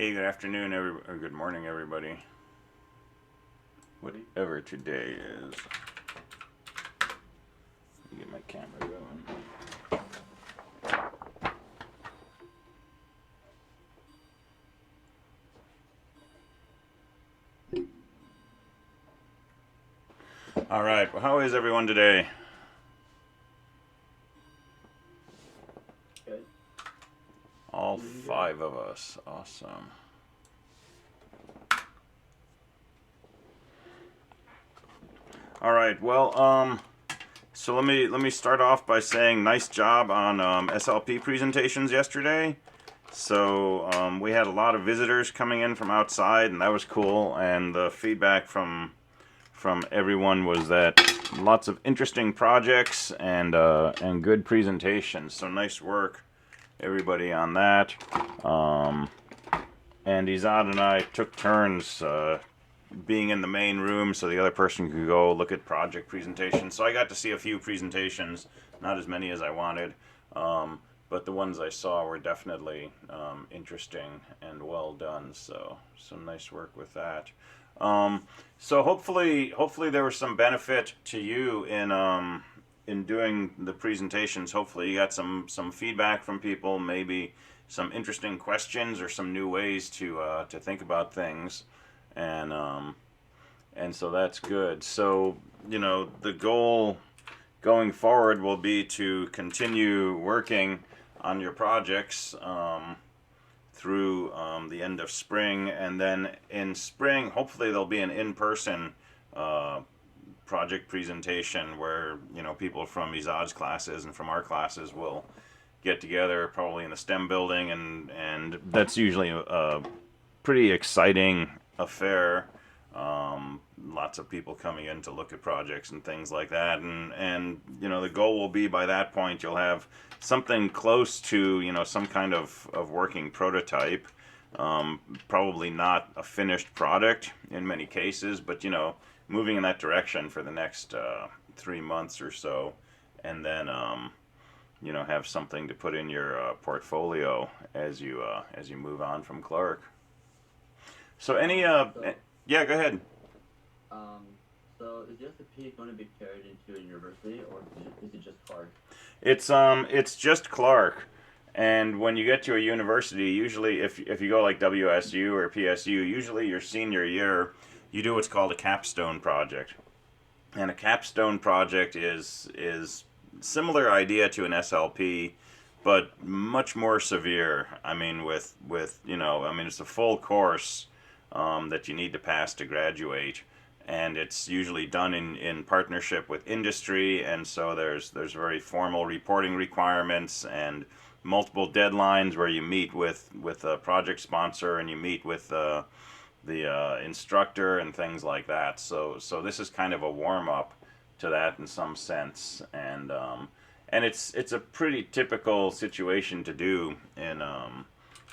Hey, good afternoon, or good morning, everybody. Whatever today is. Let me get my camera going. All right. Well, how is everyone today? Good. All five of us. Awesome. All right. Well, so let me start off by saying nice job on SLP presentations yesterday. So we had a lot of visitors coming in from outside, and that was cool. And the feedback from everyone was that lots of interesting projects and good presentations. So nice work, everybody, on that. And Izad and I took turns being in the main room so the other person could go look at project presentations. So I got to see a few presentations, not as many as I wanted, but the ones I saw were definitely interesting and well done. So some nice work with that. So hopefully there was some benefit to you in doing the presentations. Hopefully you got some feedback from people, maybe some interesting questions or some new ways to think about things, and so that's good. So the goal going forward will be to continue working on your projects through the end of spring, and then in spring hopefully there'll be an in-person project presentation where people from Izad's classes and from our classes will get together, probably in the STEM building, and that's usually a pretty exciting affair. Lots of people coming in to look at projects and things like that, and the goal will be by that point you'll have something close to some kind of working prototype. Probably not a finished product in many cases, but moving in that direction for the next 3 months or so, and then have something to put in your portfolio as you move on from Clark. So yeah, go ahead. So is the SLP going to be carried into a university, or is it just Clark? It's just Clark. And when you get to a university, usually if you go like WSU or PSU, usually your senior year, you do what's called a capstone project. And a capstone project is similar idea to an SLP, but much more severe. I mean, with it's a full course that you need to pass to graduate, and it's usually done in partnership with industry, and so there's very formal reporting requirements and multiple deadlines where you meet with a project sponsor and you meet with the instructor and things like that. So this is kind of a warm up to that in some sense, and it's a pretty typical situation to do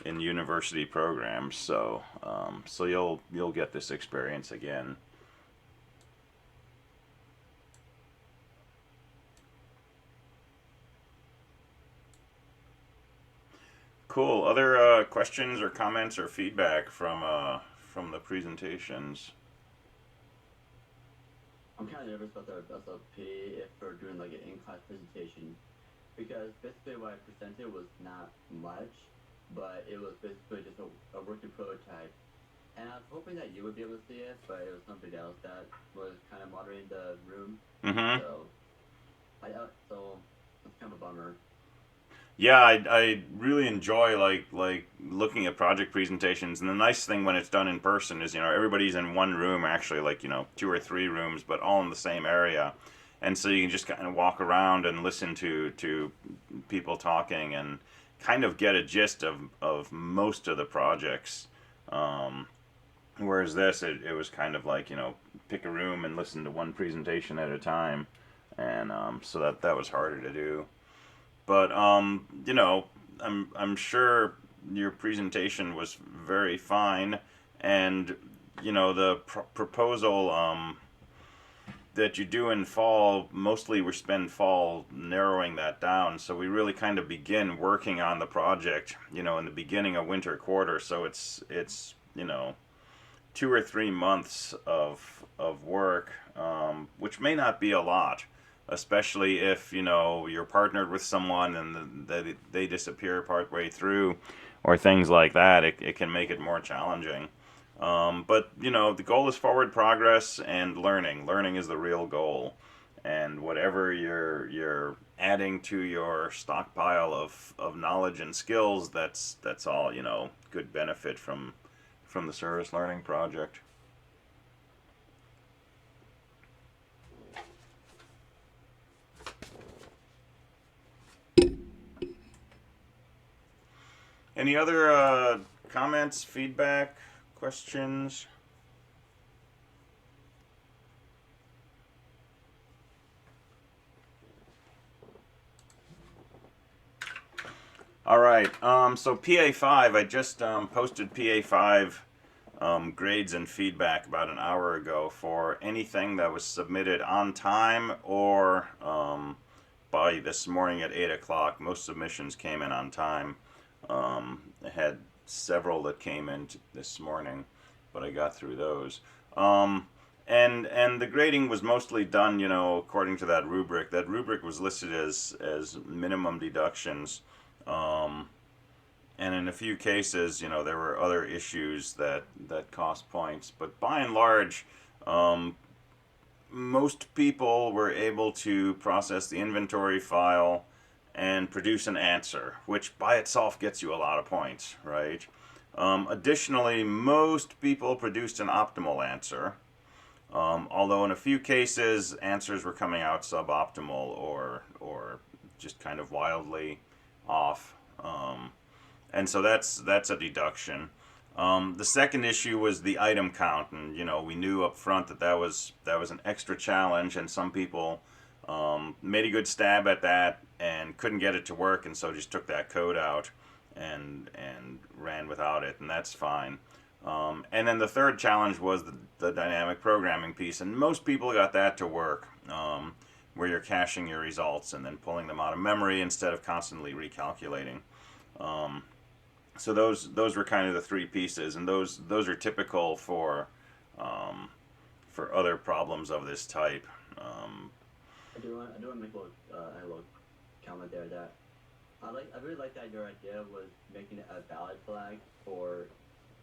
in university programs. So you'll get this experience again. Cool. Other questions or comments or feedback from the presentations? I'm kind of nervous about the SLP if we're doing like an in-class presentation, because basically what I presented was not much, but it was basically just a working prototype. And I was hoping that you would be able to see it, but it was somebody else that was kind of moderating the room. Mm-hmm. So it's kind of a bummer. Yeah, I really enjoy like looking at project presentations, and the nice thing when it's done in person is everybody's in one room, actually, like 2 or 3 rooms, but all in the same area, and so you can just kind of walk around and listen to people talking and kind of get a gist of most of the projects. Whereas this, it was kind of like pick a room and listen to one presentation at a time, and so that was harder to do. But I'm sure your presentation was very fine, and the proposal that you do in fall, mostly we spend fall narrowing that down. So we really kind of begin working on the project, in the beginning of winter quarter. So it's 2 or 3 months of work, which may not be a lot, especially if you're partnered with someone and they disappear partway through, or things like that. It can make it more challenging. But the goal is forward progress and learning. Learning is the real goal, and whatever you're adding to your stockpile of knowledge and skills, that's all good benefit from the service learning project. Any other comments, feedback, questions? All right. So PA5, I just posted PA5 grades and feedback about an hour ago for anything that was submitted on time or by this morning at 8 o'clock. Most submissions came in on time. I had several that came in this morning, but I got through those. And the grading was mostly done, according to that rubric. That rubric was listed as minimum deductions. And in a few cases, there were other issues that cost points. But by and large, most people were able to process the inventory file and produce an answer, which by itself gets you a lot of points, right? Additionally, most people produced an optimal answer, although in a few cases, answers were coming out suboptimal or just kind of wildly off. And so that's a deduction. The second issue was the item count, and we knew up front that was an extra challenge, and some people made a good stab at that and couldn't get it to work, and so just took that code out and ran without it, and that's fine. And then the third challenge was the dynamic programming piece, and most people got that to work, where you're caching your results and then pulling them out of memory instead of constantly recalculating. So those were kind of the three pieces, and those are typical for other problems of this type. I do want to make a little comment there that I really like that your idea was making it a valid flag for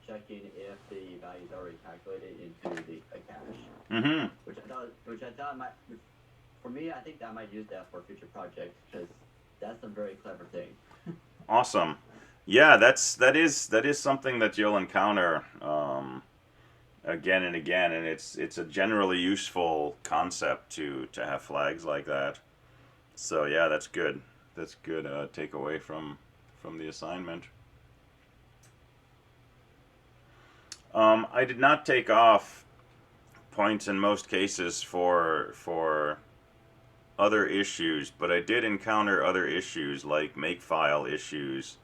checking if the value is already calculated into a cache. Mm-hmm. Which I thought might, for me, I think I might use that for future projects because that's a very clever thing. Awesome. Yeah, that is something that you'll encounter again and again, and it's a generally useful concept to have flags like that. So yeah, that's good. That's good takeaway from the assignment. I did not take off points in most cases for other issues, but I did encounter other issues like makefile issues,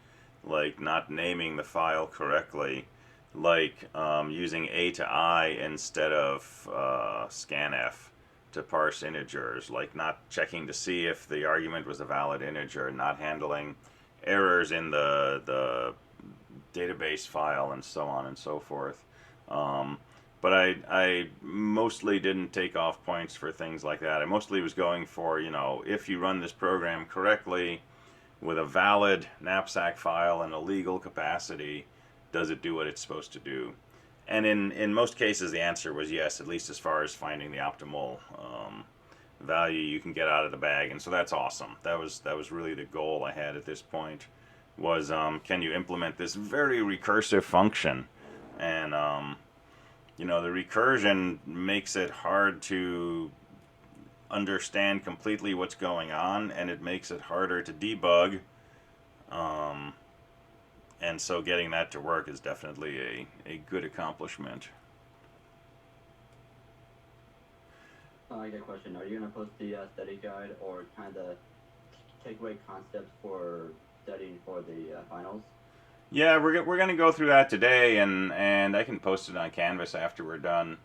like not naming the file correctly, like using A to I instead of scanf to parse integers, like not checking to see if the argument was a valid integer, not handling errors in the database file, and so on and so forth. But I mostly didn't take off points for things like that. I mostly was going for, if you run this program correctly with a valid knapsack file and a legal capacity, does it do what it's supposed to do? And in most cases, the answer was yes, at least as far as finding the optimal value you can get out of the bag. And so that's awesome. That was really the goal I had at this point, was can you implement this very recursive function? And the recursion makes it hard to understand completely what's going on, and it makes it harder to debug. And so getting that to work is definitely a good accomplishment. I get a question. Are you going to post the study guide or kind of take away concepts for studying for the finals? Yeah, we're going to go through that today, and I can post it on Canvas after we're done.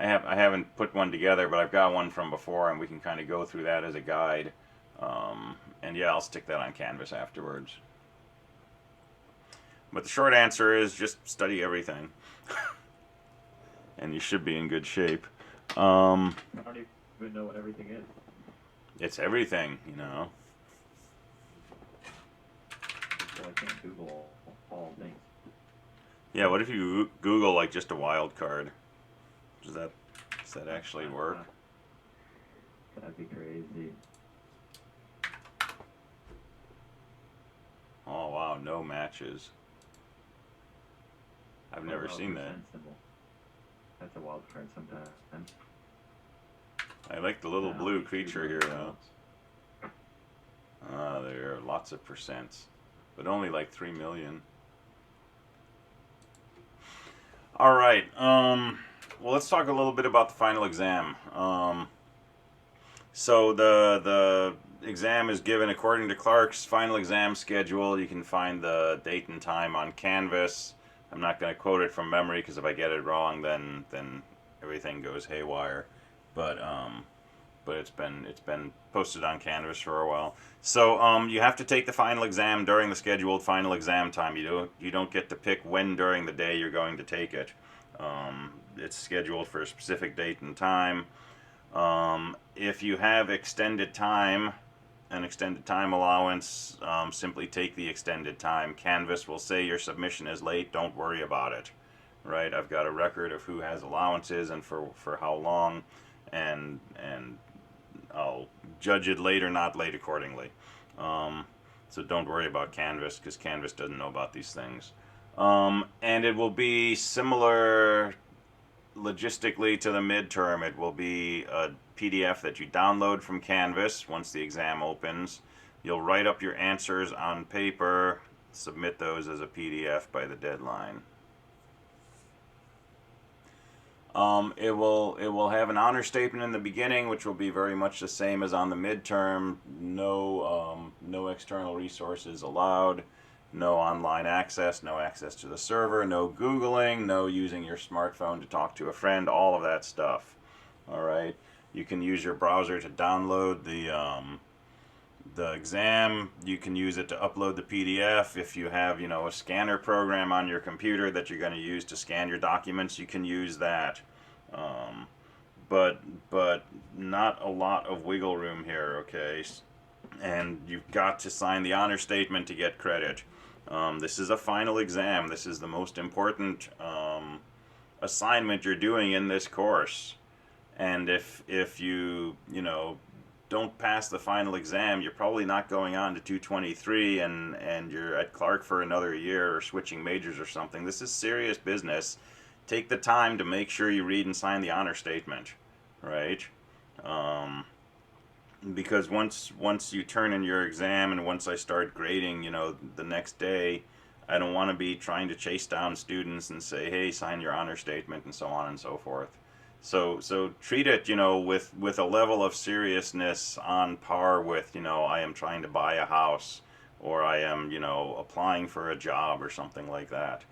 I haven't put one together, but I've got one from before, and we can kind of go through that as a guide. And yeah, I'll stick that on Canvas afterwards. But the short answer is just study everything, and you should be in good shape. I don't even know what everything is. It's everything, you know. So I can't Google all things. Yeah, what if you Google like just a wild card? Does that actually work? That'd be crazy. Oh wow, no matches. I've never seen that. Symbol. That's a wild card sometimes. I like the little blue creature here though. There are lots of percents, but only like 3 million. All right. Well, let's talk a little bit about the final exam. So the exam is given according to Clark's final exam schedule. You can find the date and time on Canvas. I'm not going to quote it from memory because if I get it wrong, then everything goes haywire. But it's been posted on Canvas for a while. So you have to take the final exam during the scheduled final exam time. You don't get to pick when during the day you're going to take it. It's scheduled for a specific date and time. If you have extended time, an extended time allowance, simply take the extended time. Canvas will say your submission is late. Don't worry about it. Right? I've got a record of who has allowances and for how long, and I'll judge it late or not late accordingly. So don't worry about Canvas because Canvas doesn't know about these things. And it will be similar logistically to the midterm. It will be a PDF that you download from Canvas once the exam opens. You'll write up your answers on paper, submit those as a PDF by the deadline. It will have an honor statement in the beginning, which will be very much the same as on the midterm. No external resources allowed, no online access, no access to the server, no Googling, no using your smartphone to talk to a friend, all of that stuff. All right, you can use your browser to download the exam. You can use it to upload the PDF. If you have, a scanner program on your computer that you're going to use to scan your documents, you can use that. But not a lot of wiggle room here, okay? And you've got to sign the honor statement to get credit. This is a final exam. This is the most important assignment you're doing in this course. And if you don't pass the final exam, you're probably not going on to 223 and you're at Clark for another year or switching majors or something. This is serious business. Take the time to make sure you read and sign the honor statement, right? Because once you turn in your exam and once I start grading, the next day, I don't want to be trying to chase down students and say, hey, sign your honor statement and so on and so forth. So treat it, with a level of seriousness on par with, I am trying to buy a house or I am, applying for a job or something like that.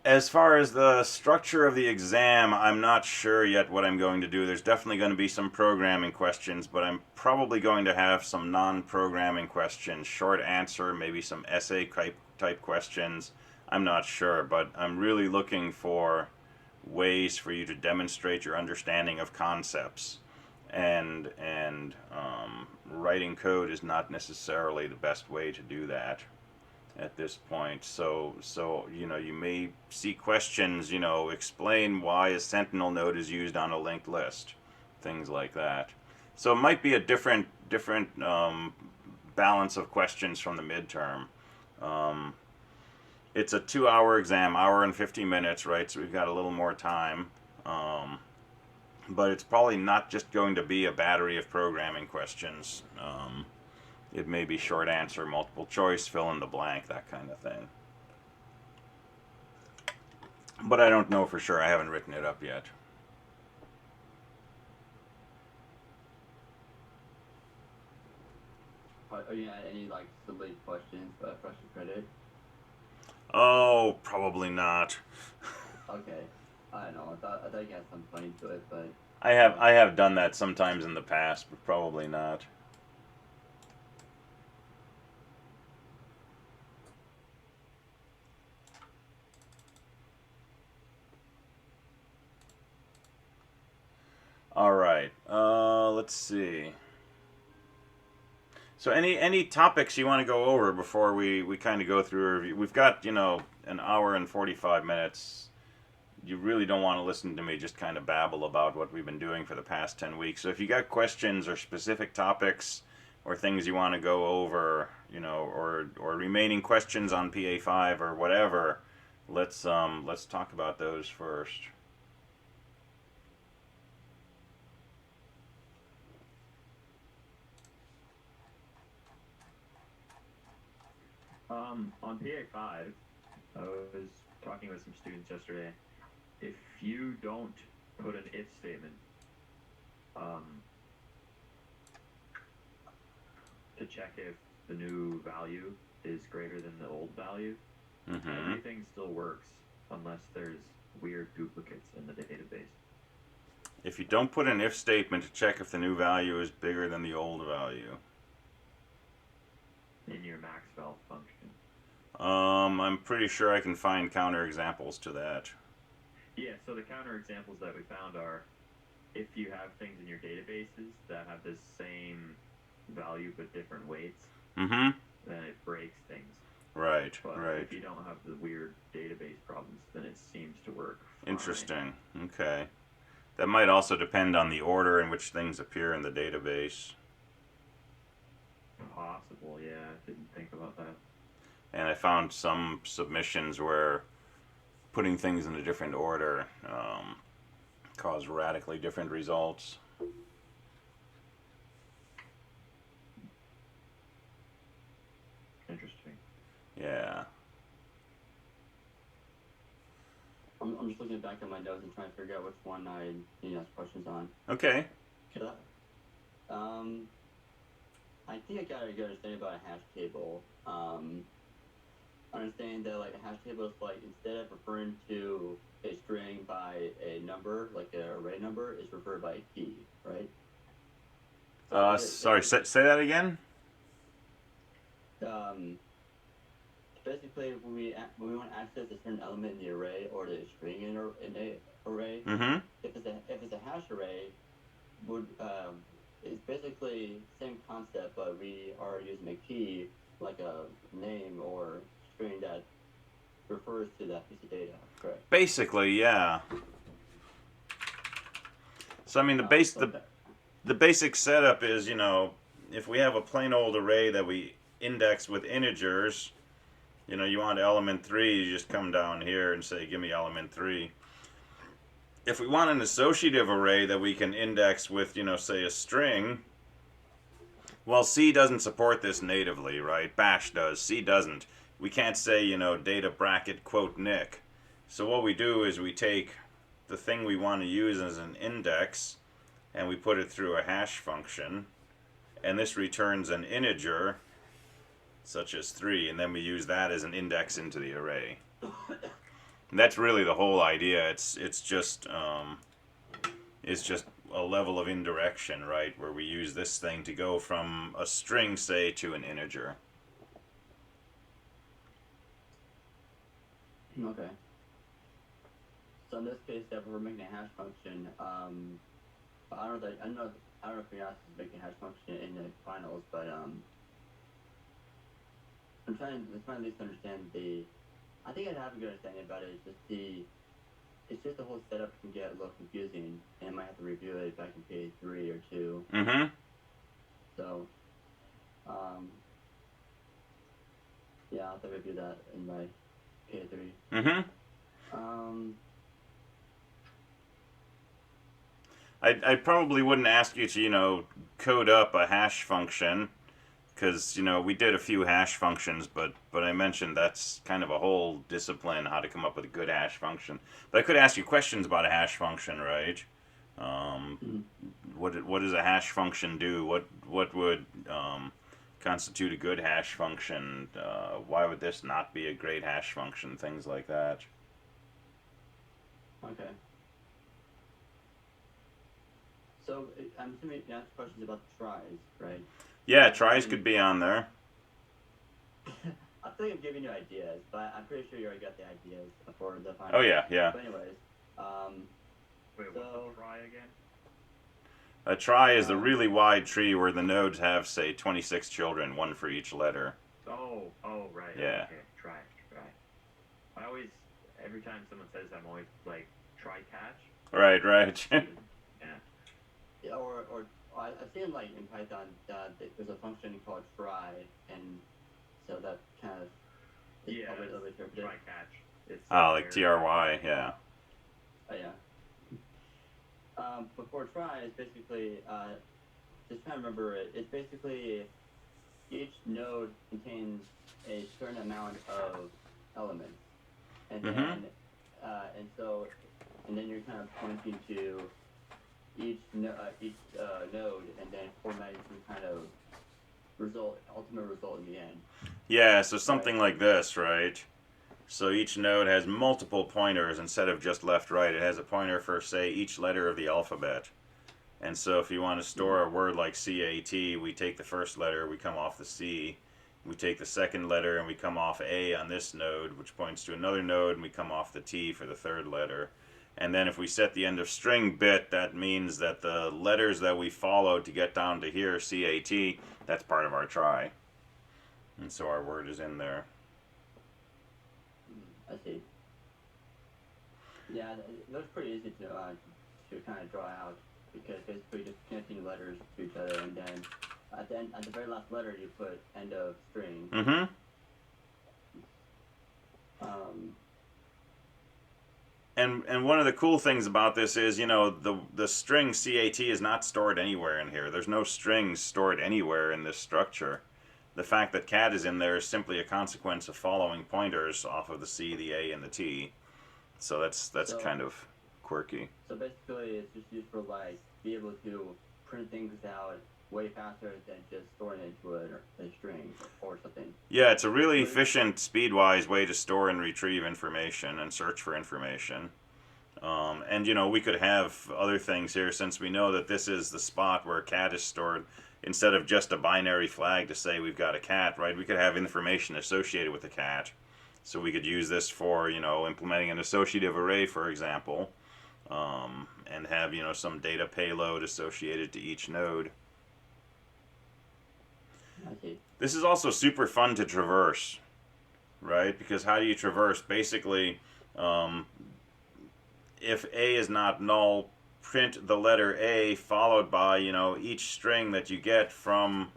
As far as the structure of the exam, I'm not sure yet what I'm going to do. There's definitely going to be some programming questions, but I'm probably going to have some non-programming questions, short answer, maybe some essay type questions. I'm not sure, but I'm really looking for ways for you to demonstrate your understanding of concepts. And writing code is not necessarily the best way to do that at this point. So you may see questions, explain why a sentinel node is used on a linked list, things like that. So it might be a different balance of questions from the midterm. It's a 2-hour exam, hour and 50 minutes, right? So we've got a little more time. But it's probably not just going to be a battery of programming questions. It may be short answer, multiple choice, fill in the blank, that kind of thing. But I don't know for sure. I haven't written it up yet. Are you at any silly questions for extra credit? Oh, probably not. Okay. I don't know. I thought you had some point to it, but I have done that sometimes in the past, but probably not. All right. Let's see. So any topics you want to go over before we kind of go through a review? We've got, an hour and 45 minutes. You really don't want to listen to me just kind of babble about what we've been doing for the past 10 weeks. So if you got questions or specific topics or things you want to go over, or remaining questions on PA5 or whatever, let's talk about those first. On PA5, I was talking with some students yesterday. If you don't put an if statement to check if the new value is greater than the old value, everything still works unless there's weird duplicates in the database. If you don't put an if statement to check if the new value is bigger than the old value. In your maxval function. I'm pretty sure I can find counter examples to that. Yeah, so the counter examples that we found are if you have things in your databases that have the same value but different weights, then it breaks things. Right, but right. If you don't have the weird database problems, then it seems to work fine. Interesting. Okay. That might also depend on the order in which things appear in the database. Possible, yeah. I didn't think about that. And I found some submissions where putting things in a different order caused radically different results. Interesting. Yeah. I'm just looking back at my notes and trying to figure out which one I need to ask questions on. Okay. I think I got a good understanding about a hash table. Understanding that like a hash table is like instead of referring to a string by a number, like an array number, it's referred by a key, right? So sorry, say that again? Basically, when we want to access a certain element in the array or the string in a array, if it's a hash array, it's basically same concept, but we are using a key like a name or string that refers to that piece of data. Correct. Basically, yeah. So I mean, the basic setup is, if we have a plain old array that we index with integers, you want element 3, you just come down here and say, give me element 3. If we want an associative array that we can index with, say a string, well, C doesn't support this natively, right? Bash does. C doesn't. We can't say, data bracket quote Nick. So what we do is we take the thing we want to use as an index and we put it through a hash function, and this returns an integer such as 3, and then we use that as an index into the array. And that's really the whole idea. It's just a level of indirection, right, where we use this thing to go from a string, say, to an integer. Okay. So in this case, if we're making a hash function, I don't know if you're not making a hash function in the finals, but I'm trying to at least understand I think I have a good understanding about it. It's just the whole setup can get a little confusing, and I might have to review it back in PA3 or 2. So, yeah, I'll have to review that in my PA3. I probably wouldn't ask you to, code up a hash function, because, we did a few hash functions, but I mentioned that's kind of a whole discipline, how to come up with a good hash function. But I could ask you questions about a hash function, right? What does a hash function do? What would constitute a good hash function? Why would this not be a great hash function? Things like that. Okay. So I'm assuming you asked questions about the tries, right? Yeah, tries could be on there. I feel like I'm giving you ideas, but I'm pretty sure you already got the ideas for the final. Oh yeah, yeah. But anyways, Wait, so, what's a try again? A try is a really wide tree where the nodes have, say, 26 children, one for each letter. Oh, right. Yeah. Okay, try. I always, every time someone says, I'm always like, try catch. Right. Yeah, or I've seen like in Python there's a function called try, and so that kind of is probably a little bit interpreted. Try catch. It's like TRY, yeah. Oh yeah. Before try is basically just trying to remember it. It's basically each node contains a certain amount of elements, and then and then you're kind of pointing to each node, and then formatting some kind of ultimate result in the end. Yeah, so something like this, right? So each node has multiple pointers instead of just left, right. It has a pointer for, say, each letter of the alphabet. And so if you want to store a word like CAT, we take the first letter, we come off the C. We take the second letter and we come off A on this node, which points to another node, and we come off the T for the third letter. And then if we set the end of string bit, that means that the letters that we follow to get down to here, CAT, that's part of our try. And so our word is in there. I see. Yeah, it looks pretty easy to kind of draw out, because basically just connecting letters to each other, and then at the very last letter you put end of string. Mm-hmm. And one of the cool things about this is, the string CAT is not stored anywhere in here. There's no strings stored anywhere in this structure. The fact that cat is in there is simply a consequence of following pointers off of the C, the A, and the T. So that's kind of quirky. So basically it's just used for like be able to print things out way faster than just storing it into a string or something. Yeah, it's a really efficient, speed-wise way to store and retrieve information and search for information. And we could have other things here, since we know that this is the spot where cat is stored. Instead of just a binary flag to say we've got a cat, right? We could have information associated with the cat. So we could use this for, implementing an associative array, for example, and have, some data payload associated to each node. Okay. This is also super fun to traverse, right? Because how do you traverse? Basically, if A is not null, print the letter A followed by, each string that you get from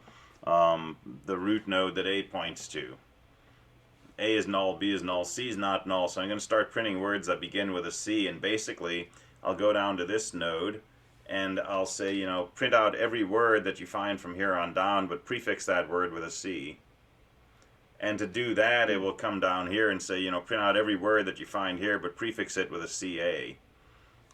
the root node that A points to. A is null, B is null, C is not null. So I'm going to start printing words that begin with a C, and basically I'll go down to this node and I'll say, print out every word that you find from here on down, but prefix that word with a C. And to do that, it will come down here and say, print out every word that you find here, but prefix it with a CA.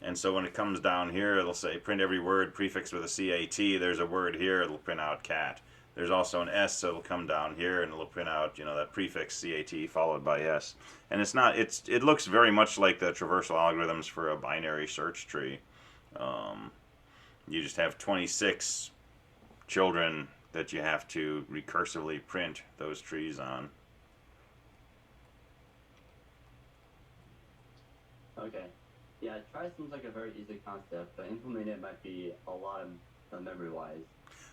And so when it comes down here, it'll say print every word prefixed with a CAT. There's a word here, it'll print out cat. There's also an S, so it'll come down here and it'll print out, that prefix CAT followed by S. And it looks very much like the traversal algorithms for a binary search tree. You just have 26 children that you have to recursively print those trees on. Okay. Yeah, try seems like a very easy concept, but implementing it might be a lot of memory-wise.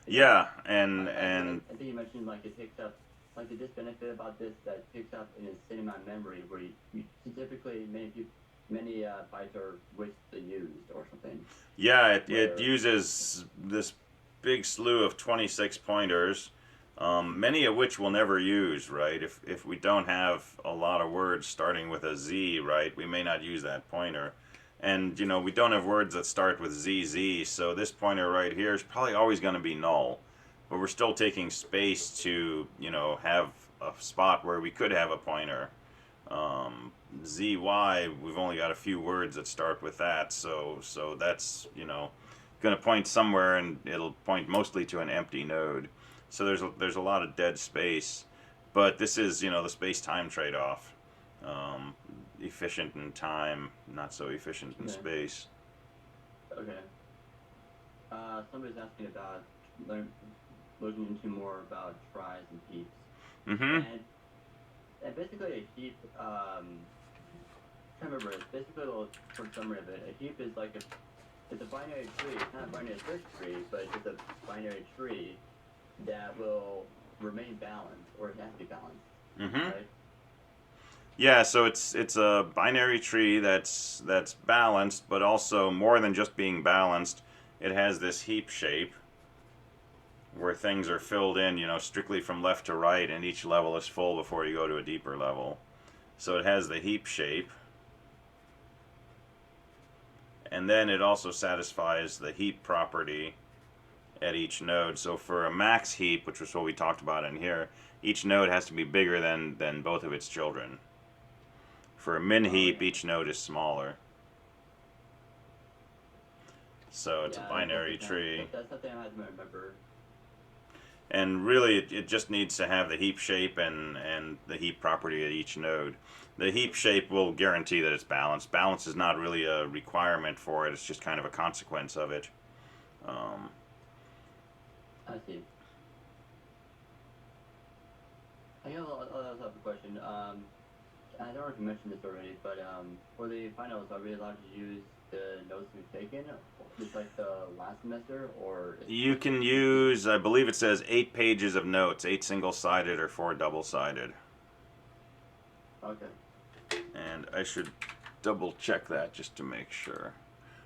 Yeah, I think you mentioned like it picks up, like the disbenefit about this that it picks up in a certain amount of memory where you typically many bytes are wastefully used or something. Yeah, it uses this big slew of 26 pointers, many of which we'll never use, right? If we don't have a lot of words starting with a Z, right, we may not use that pointer. And, we don't have words that start with ZZ, so this pointer right here is probably always going to be null. But we're still taking space to, have a spot where we could have a pointer. ZY, we've only got a few words that start with that, so that's, going to point somewhere, and it'll point mostly to an empty node. So there's a lot of dead space, but this is, the space-time trade-off. efficient in time, not so efficient in space. Okay. Somebody's asking about looking into more about tries and heaps. And basically a heap, I can't remember, it's basically a little short summary of it. A heap is like it's a binary tree. It's not a binary search tree, but it's a binary tree that will remain balanced, or it has to be balanced. Right? Yeah, so it's a binary tree that's balanced, but also more than just being balanced, it has this heap shape where things are filled in, strictly from left to right, and each level is full before you go to a deeper level. So it has the heap shape. And then it also satisfies the heap property at each node. So for a max heap, which was what we talked about in here, each node has to be bigger than both of its children. For a min heap, each node is smaller. So it's a binary tree. That's something I remember. And really, it just needs to have the heap shape and the heap property at each node. The heap shape will guarantee that it's balanced. Balance is not really a requirement for it. It's just kind of a consequence of it. I see. I also have a question. I don't know if you mentioned this already, but for the finals, are we allowed to use the notes we've taken, just like the last semester, or? You can use, I believe it says 8 pages of notes, 8 single-sided or 4 double-sided. Okay. And I should double-check that just to make sure.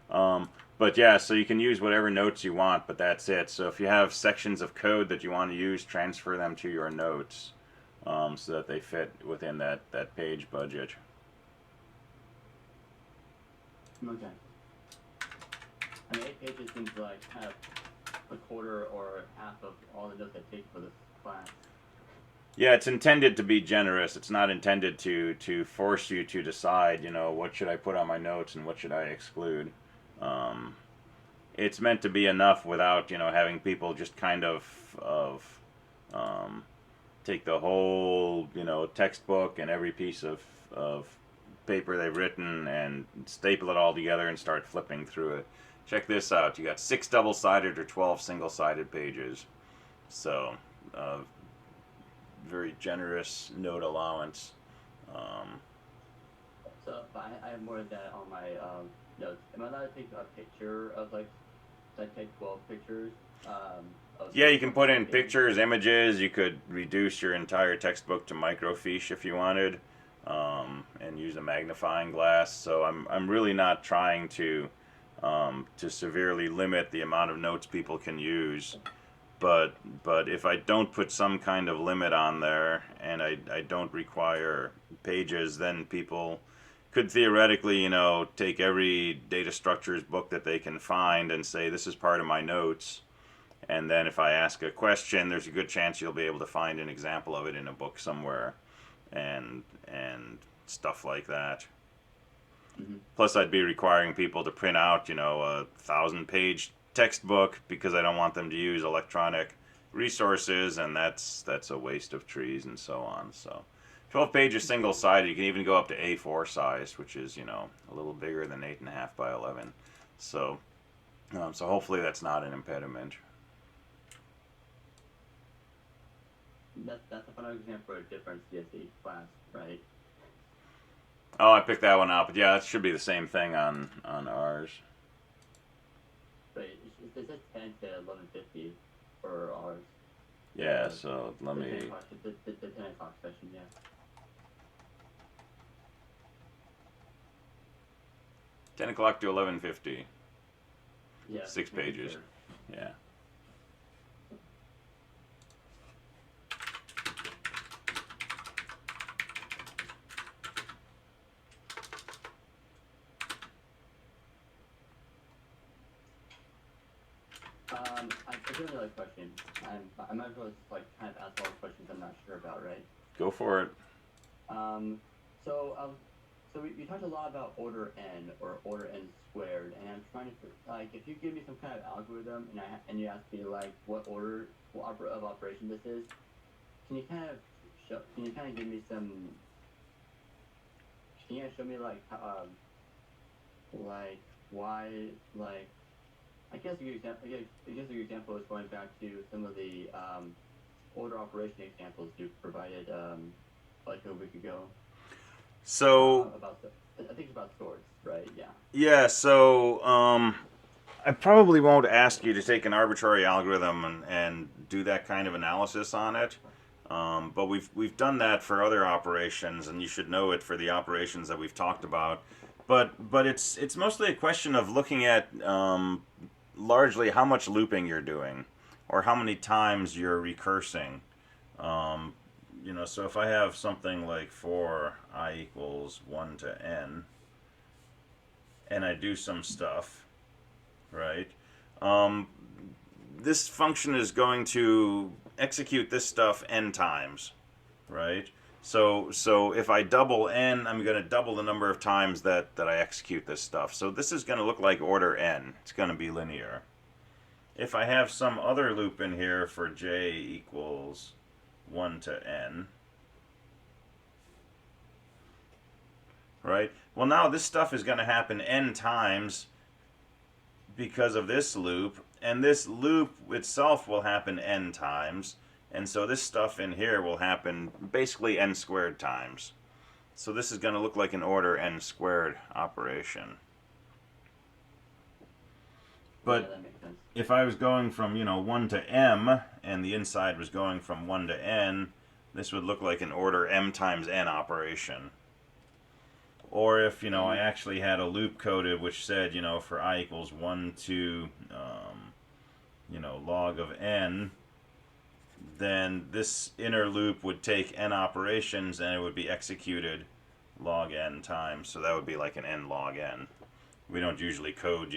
But yeah, so you can use whatever notes you want, but that's it. So if you have sections of code that you want to use, transfer them to your notes so that they fit within that page budget. Okay. I mean, 8 pages seems like kind of a quarter or half of all the notes I take for this class. Yeah, it's intended to be generous. It's not intended to force you to decide, what should I put on my notes and what should I exclude. It's meant to be enough without, having people just kind of take the whole, textbook and every piece of paper they've written and staple it all together and start flipping through it. Check this out. You got 6 double-sided or 12 single-sided pages. So, very generous note allowance. So, I have more of that on my notes. Am I allowed to take a picture of, like take 12 pictures? Yeah, you can put in pictures, images. You could reduce your entire textbook to microfiche if you wanted, and use a magnifying glass. So I'm really not trying to severely limit the amount of notes people can use. But if I don't put some kind of limit on there and I don't require pages, then people could theoretically, take every data structures book that they can find and say, this is part of my notes. And then if I ask a question, there's a good chance you'll be able to find an example of it in a book somewhere and stuff like that. Mm-hmm. Plus, I'd be requiring people to print out, a 1,000-page textbook because I don't want them to use electronic resources, and that's a waste of trees and so on. So 12 pages single-sided. You can even go up to A4 size, which is, a little bigger than 8.5 by 11. So hopefully that's not an impediment. That's a fun example for a different CSE class, right? Oh, I picked that one out, but yeah, that should be the same thing on ours. But it says 10 to 11:50 for ours. Yeah, so let me... The 10 o'clock session, yeah. $10 o'clock to 11:50. Yeah. 6 pages. Sure. Yeah. I do another question. I might as well just kind of ask all the questions I'm not sure about, right? Go for it. So we talked a lot about order n or order n squared, and I'm trying to if you give me some kind of algorithm and you ask me what order of operation this is, can you kind of give me some can you guys show me like why I guess a good example. I guess a good example is going back to some of the order operation examples you provided like a week ago. So I think it's about swords, right? Yeah. yeah, so I probably won't ask you to take an arbitrary algorithm and do that kind of analysis on it. But we've done that for other operations, and you should know it for the operations that we've talked about. But it's mostly a question of looking at largely how much looping you're doing, or how many times you're recursing. So if I have something like for I equals 1 to n, and I do some stuff, right? This function is going to execute this stuff n times, right? So if I double n, I'm going to double the number of times that I execute this stuff. So this is going to look like order n. It's going to be linear. If I have some other loop in here for j equals 1 to n, right? Well, now this stuff is going to happen n times because of this loop, and this loop itself will happen n times. And so this stuff in here will happen basically n squared times. So this is going to look like an order n squared operation. But that makes sense. if I was going from 1 to m, and the inside was going from 1 to n, this would look like an order m times n operation. Or if I actually had a loop coded which said for I equals 1 to log of n, then this inner loop would take n operations and it would be executed log n times. So that would be like an n log n. We don't usually code,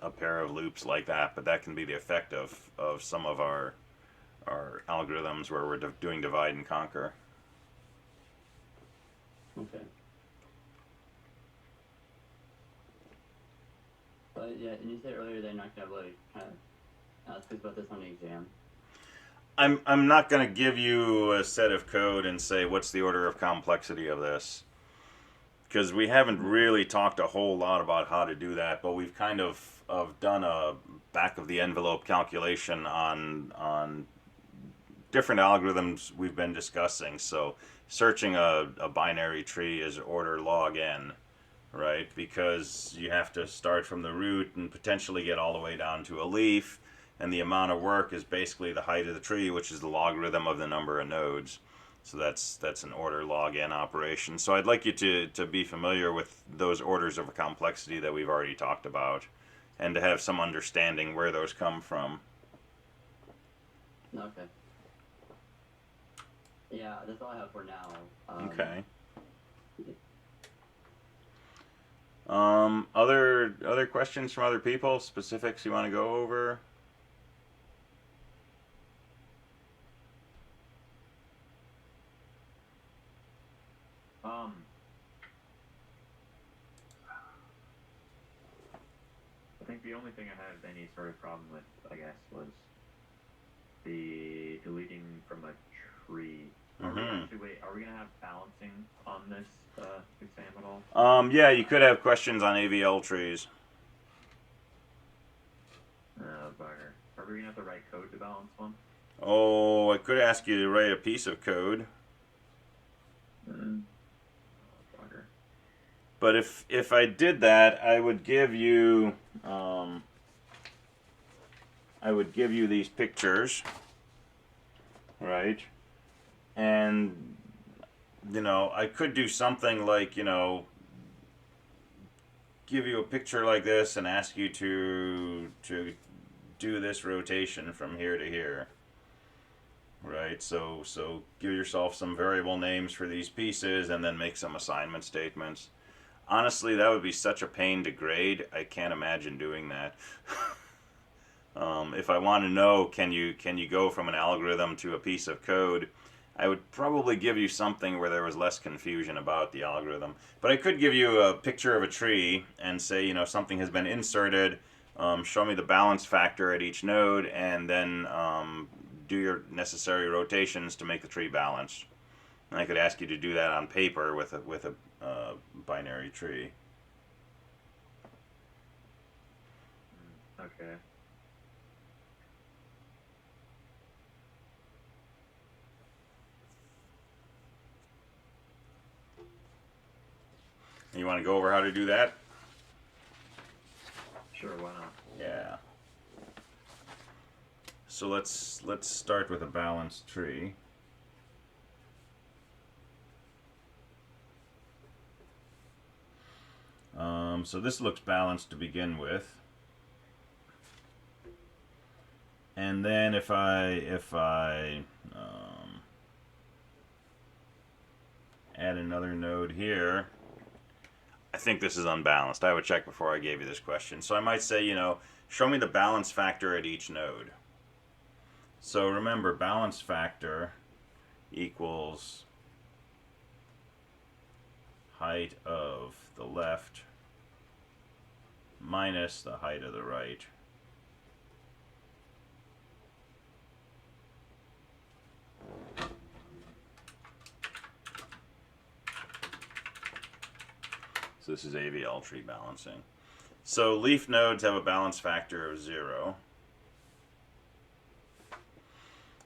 a pair of loops like that, but that can be the effect of some of our algorithms where we're doing divide and conquer. Okay. But yeah, and you said earlier they're not gonna really kind of ask us about this on the exam. I'm not going to give you a set of code and say what's the order of complexity of this, because we haven't really talked a whole lot about how to do that, but we've kind of done a back of the envelope calculation on different algorithms we've been discussing. So searching a binary tree is order log n, right? Because you have to start from the root and potentially get all the way down to a leaf. And the amount of work is basically the height of the tree, which is the logarithm of the number of nodes. So that's an order log n operation. So I'd like you to be familiar with those orders of complexity that we've already talked about, and to have some understanding where those come from. Okay. Yeah, that's all I have for now. Okay. Other questions from other people? Specifics you want to go over? I think the only thing I had any sort of problem with, I guess, was the deleting from a tree. Are we gonna have balancing on this exam at all? Yeah, you could have questions on AVL trees. Bugger. Are we gonna have to write code to balance one? Oh, I could ask you to write a piece of code. Bugger. But if I did that, I would give you these pictures, right? And I could do something like give you a picture like this and ask you to do this rotation from here to here, right? So give yourself some variable names for these pieces and then make some assignment statements. Honestly, that would be such a pain to grade. I can't imagine doing that. If I want to know, can you go from an algorithm to a piece of code, I would probably give you something where there was less confusion about the algorithm. But I could give you a picture of a tree and say, something has been inserted, show me the balance factor at each node, and then do your necessary rotations to make the tree balanced. And I could ask you to do that on paper with a binary tree. Okay. You want to go over how to do that? Sure, why not? Yeah. So let's start with a balanced tree. So this looks balanced to begin with. And then if I add another node here, I think this is unbalanced. I would check before I gave you this question. So I might say, you know, show me the balance factor at each node. So remember, balance factor equals height of the left minus the height of the right. So this is AVL tree balancing. So leaf nodes have a balance factor of 0.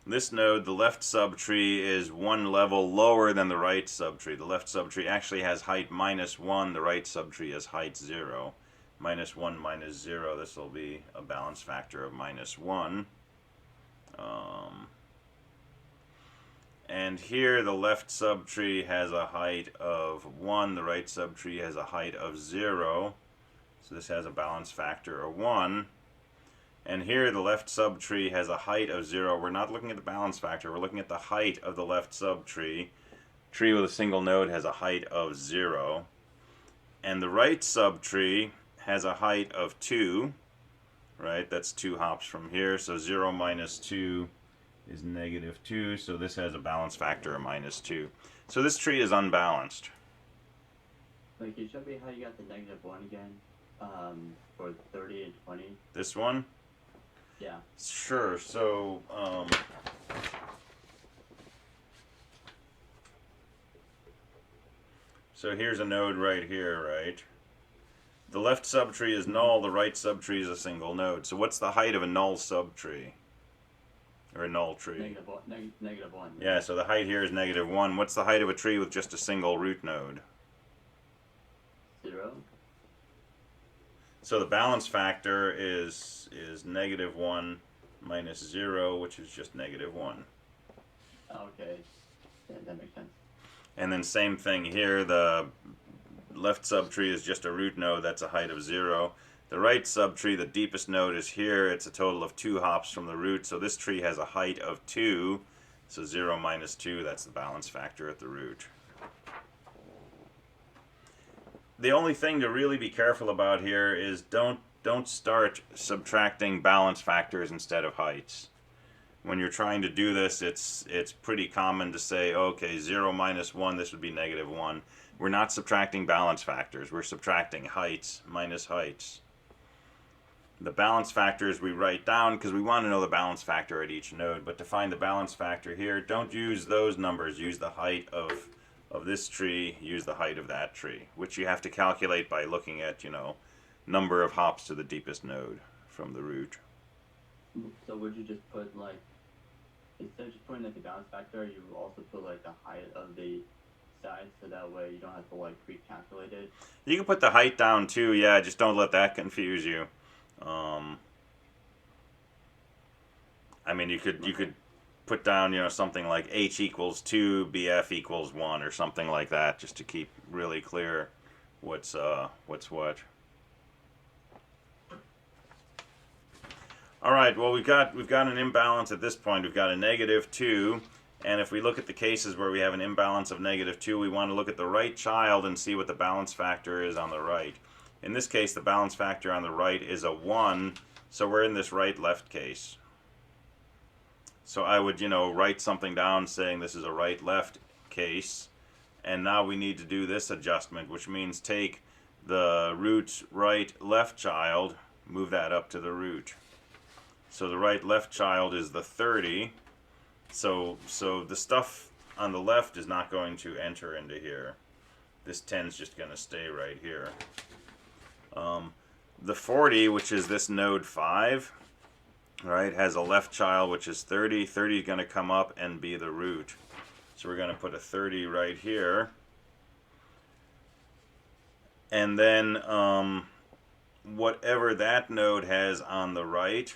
This node, the left subtree, is one level lower than the right subtree. The left subtree actually has height -1. The right subtree has height 0. -1 minus 0, this will be a balance factor of -1. And here the left subtree has a height of 1. The right subtree has a height of 0. So this has a balance factor of 1. And here the left subtree has a height of 0. We're not looking at the balance factor. We're looking at the height of the left subtree. Tree with a single node has a height of 0. And the right subtree has a height of 2. Right? That's 2 hops from here. So 0 minus 2 is -2. So this has a balance factor of -2. So this tree is unbalanced. Wait, can you show me how you got the -1 again? For 30 and 20? This one? Yeah. Sure. So, so here's a node right here, right? The left subtree is null, the right subtree is a single node. So what's the height of a null subtree? Or a null tree? -1. Yeah, so the height here is -1. What's the height of a tree with just a single root node? 0. So the balance factor is -1 minus 0, which is just -1. Okay. Yeah, that makes sense. And then same thing here, the left subtree is just a root node, that's a height of 0. The right subtree, the deepest node is here, it's a total of 2 hops from the root, so this tree has a height of 2, so 0 minus 2, that's the balance factor at the root. The only thing to really be careful about here is don't start subtracting balance factors instead of heights. When you're trying to do this, it's pretty common to say, okay, 0 minus 1, this would be -1. We're not subtracting balance factors, we're subtracting heights minus heights. The balance factors we write down because we want to know the balance factor at each node, but to find the balance factor here, don't use those numbers, use the height of this tree, use the height of that tree, which you have to calculate by looking at, you know, number of hops to the deepest node from the root. So would you just put, like, instead of just putting like the balance factor, you also put like the height of the side, so that way you don't have to like recalculate it? You can put the height down too, yeah, just don't let that confuse you. I mean, you could put down, you know, something like h equals 2, bf equals 1, or something like that, just to keep really clear what's what. All right, well, we've got an imbalance at this point. We've got a -2, and if we look at the cases where we have an imbalance of -2, we want to look at the right child and see what the balance factor is on the right. In this case, the balance factor on the right is a 1, so we're in this right-left case. So I would, you know, write something down saying this is a right-left case, and now we need to do this adjustment, which means take the root's right-left child, move that up to the root. So the right-left child is the 30. So the stuff on the left is not going to enter into here. This 10 is just going to stay right here. The 40, which is this node 5, right, has a left child which is 30. 30 is going to come up and be the root. So we're going to put a 30 right here. And then whatever that node has on the right,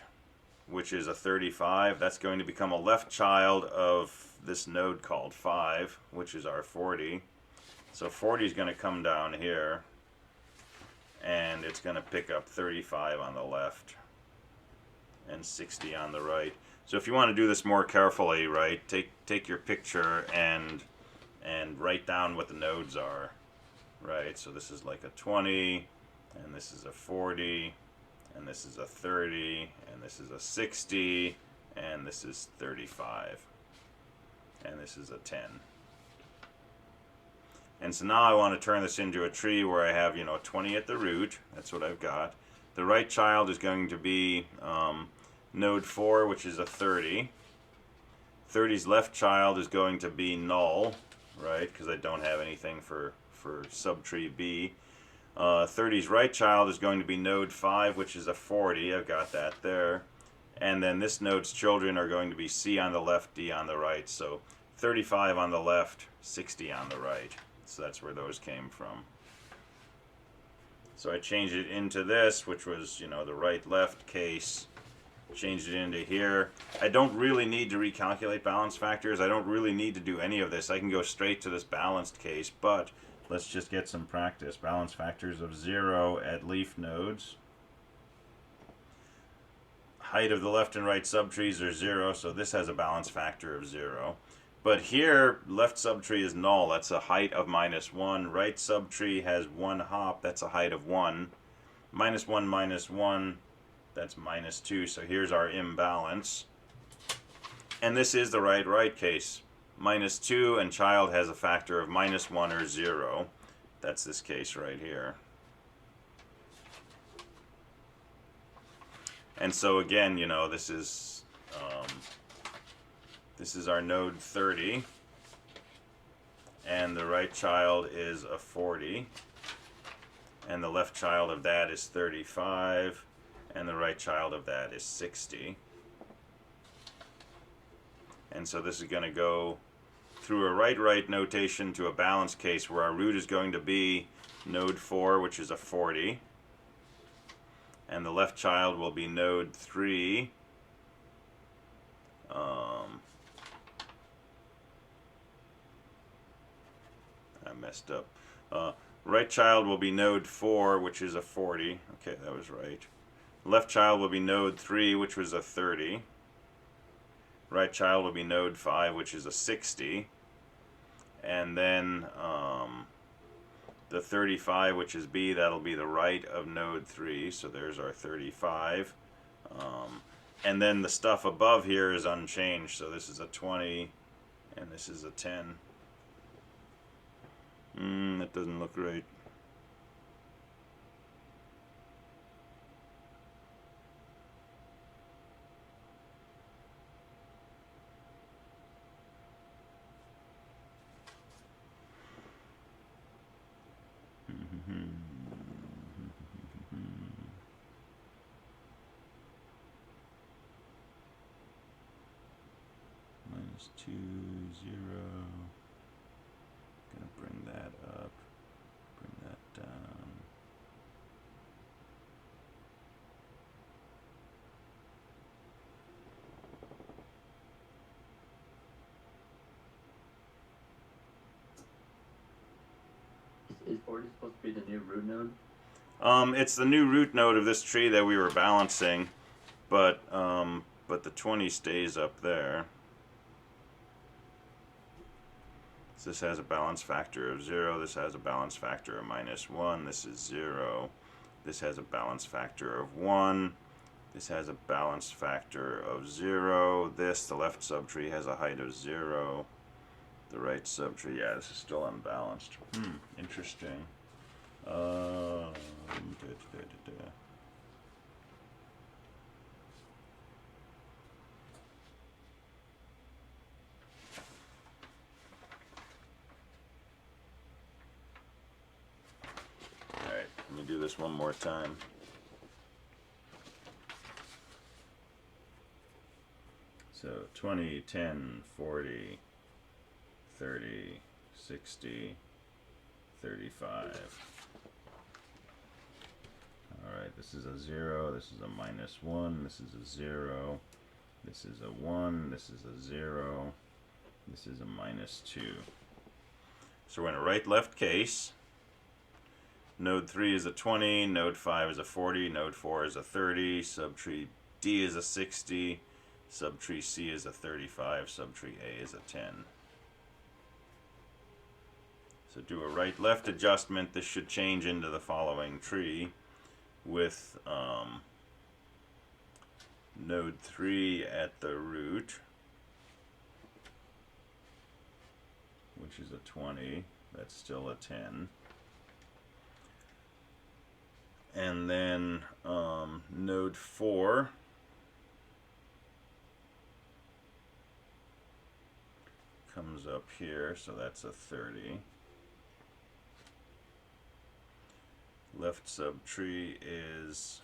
which is a 35, that's going to become a left child of this node called 5, which is our 40. So 40 is going to come down here, and it's going to pick up 35 on the left and 60 on the right. So if you want to do this more carefully, right, take your picture and write down what the nodes are, right? So this is like a 20, and this is a 40, and this is a 30, and this is a 60, and this is 35, and this is a 10. And so now I want to turn this into a tree where I have, 20 at the root. That's what I've got. The right child is going to be node 4, which is a 30. 30's left child is going to be null, right, because I don't have anything for subtree B. 30's right child is going to be node 5, which is a 40. I've got that there. And then this node's children are going to be C on the left, D on the right. So 35 on the left, 60 on the right. So that's where those came from. So I changed it into this, which was, the right-left case. Changed it into here. I don't really need to recalculate balance factors. I don't really need to do any of this. I can go straight to this balanced case, but let's just get some practice. Balance factors of 0 at leaf nodes. Height of the left and right subtrees are 0, so this has a balance factor of 0. But here, left subtree is null. That's a height of -1. Right subtree has 1 hop. That's a height of 1. -1, -1, that's -2. So here's our imbalance. And this is the right case. -2 and child has a factor of -1 or 0. That's this case right here. And so again, this is our node 30, and the right child is a 40, and the left child of that is 35, and the right child of that is 60. And so this is going to go through a right notation to a balanced case where our root is going to be node 4, which is a 40, and the left child will be node 3. I messed up. Right child will be node 4, which is a 40. Okay, that was right. Left child will be node 3, which was a 30. Right child will be node 5, which is a 60. And then the 35, which is B, that'll be the right of node 3. So there's our 35. And then the stuff above here is unchanged. So this is a 20, and this is a 10. That doesn't look right. -2, 0. Gonna bring that up, bring that down. Is 40 supposed to be the new root node? It's the new root node of this tree that we were balancing, but the 20 stays up there. So this has a balance factor of 0. This has a balance factor of -1. This is 0. This has a balance factor of 1. This has a balance factor of 0. This, the left subtree, has a height of 0. The right subtree, yeah, this is still unbalanced. Interesting. this one more time. So 20, 10, 40, 30, 60, 35. Alright, this is a 0, this is a -1, this is a 0, this is a 1, this is a 0, this is a -2. So we're in a right-left case. Node 3 is a 20, node 5 is a 40, node 4 is a 30, subtree D is a 60, subtree C is a 35, subtree A is a 10. So do a right-left adjustment. This should change into the following tree with node 3 at the root, which is a 20. That's still a 10. And then node 4 comes up here, so that's a 30. Left subtree is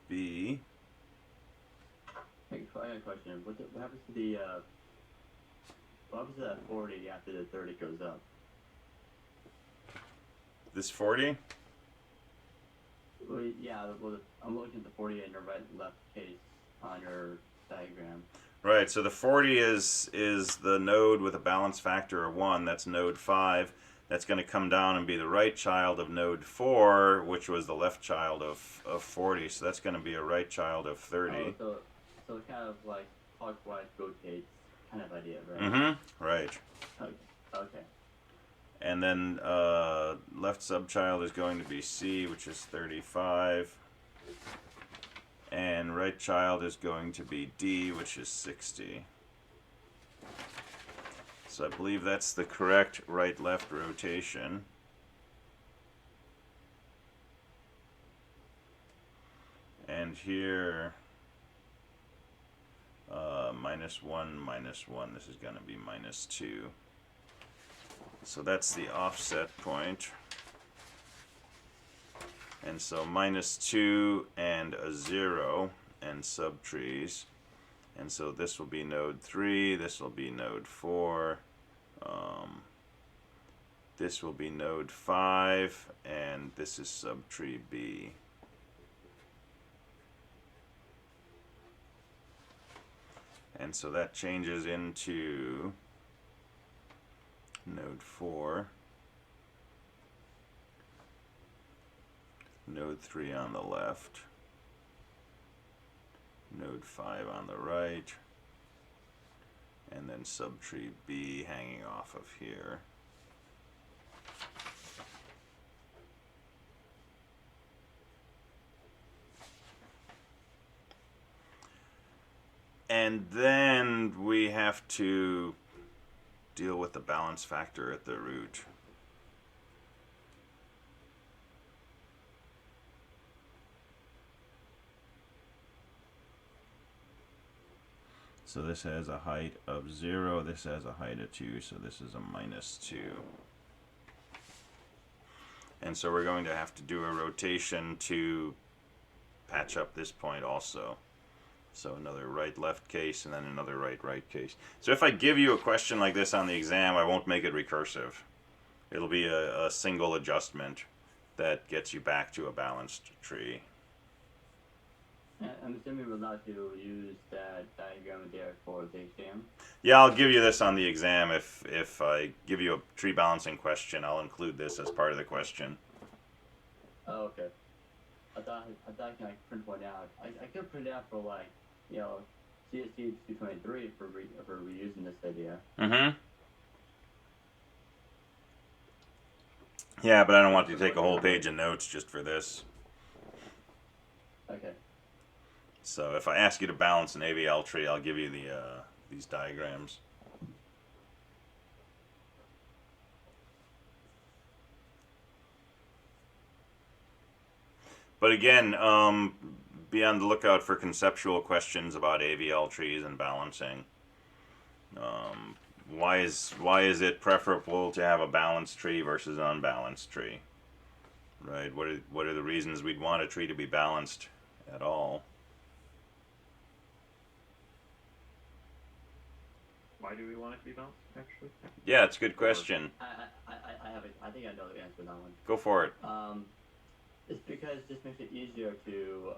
B. Hey, I got a question. What happens to the what happens to that 40 after the 30 goes up? This 40? Well, yeah, well, I'm looking at the 40 in your right-left case on your diagram. Right, so the 40 is the node with a balance factor of 1. That's node 5. That's going to come down and be the right child of node 4, which was the left child of 40. So that's going to be a right child of 30. Oh, so it kind of like clockwise rotates kind of idea, right? Mm-hmm. Right. Okay. And then left subchild is going to be C, which is 35. And right child is going to be D, which is 60. So I believe that's the correct right-left rotation. And here, -1, -1, this is going to be -2. So that's the offset point. And so -2 and a 0 and subtrees. And so this will be node 3, this will be node 4, this will be node 5, and this is subtree B. And so that changes into node 4, node 3 on the left, node 5 on the right, and then subtree B hanging off of here. And then we have to deal with the balance factor at the root. So this has a height of 0, this has a height of 2, so this is a -2. And so we're going to have to do a rotation to patch up this point also. So another right-left case and then another right-right case. So if I give you a question like this on the exam, I won't make it recursive. It'll be a single adjustment that gets you back to a balanced tree. I'm assuming we're allowed to use that diagram there for the exam? Yeah, I'll give you this on the exam. If I give you a tree balancing question, I'll include this as part of the question. Oh, okay. I thought I could print one out. I could print it out for like, you know, CSE222A for reusing this idea. Mm-hmm. Yeah, but I don't want you to take a whole page of notes just for this. Okay. So if I ask you to balance an AVL tree, I'll give you these diagrams. But again, be on the lookout for conceptual questions about AVL trees and balancing. Why is it preferable to have a balanced tree versus an unbalanced tree? right? What are the reasons we'd want a tree to be balanced at all? Why do we want it to be balanced, actually? Yeah, it's a good question. I think I know the answer to that one. Go for it. It's because it just makes it easier to,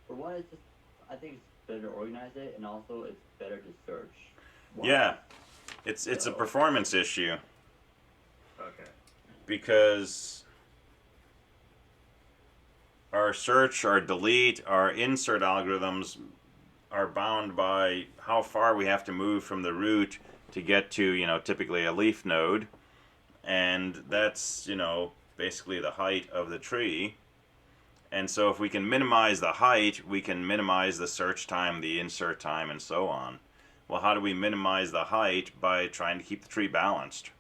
for one, it's just, I think it's better to organize it, and also it's better to search. Yeah, it's a performance issue. Okay. Because our search, our delete, our insert algorithms are bound by how far we have to move from the root to get to, typically a leaf node. And that's, basically the height of the tree. And so if we can minimize the height, we can minimize the search time, the insert time, and so on. Well, how do we minimize the height? By trying to keep the tree balanced.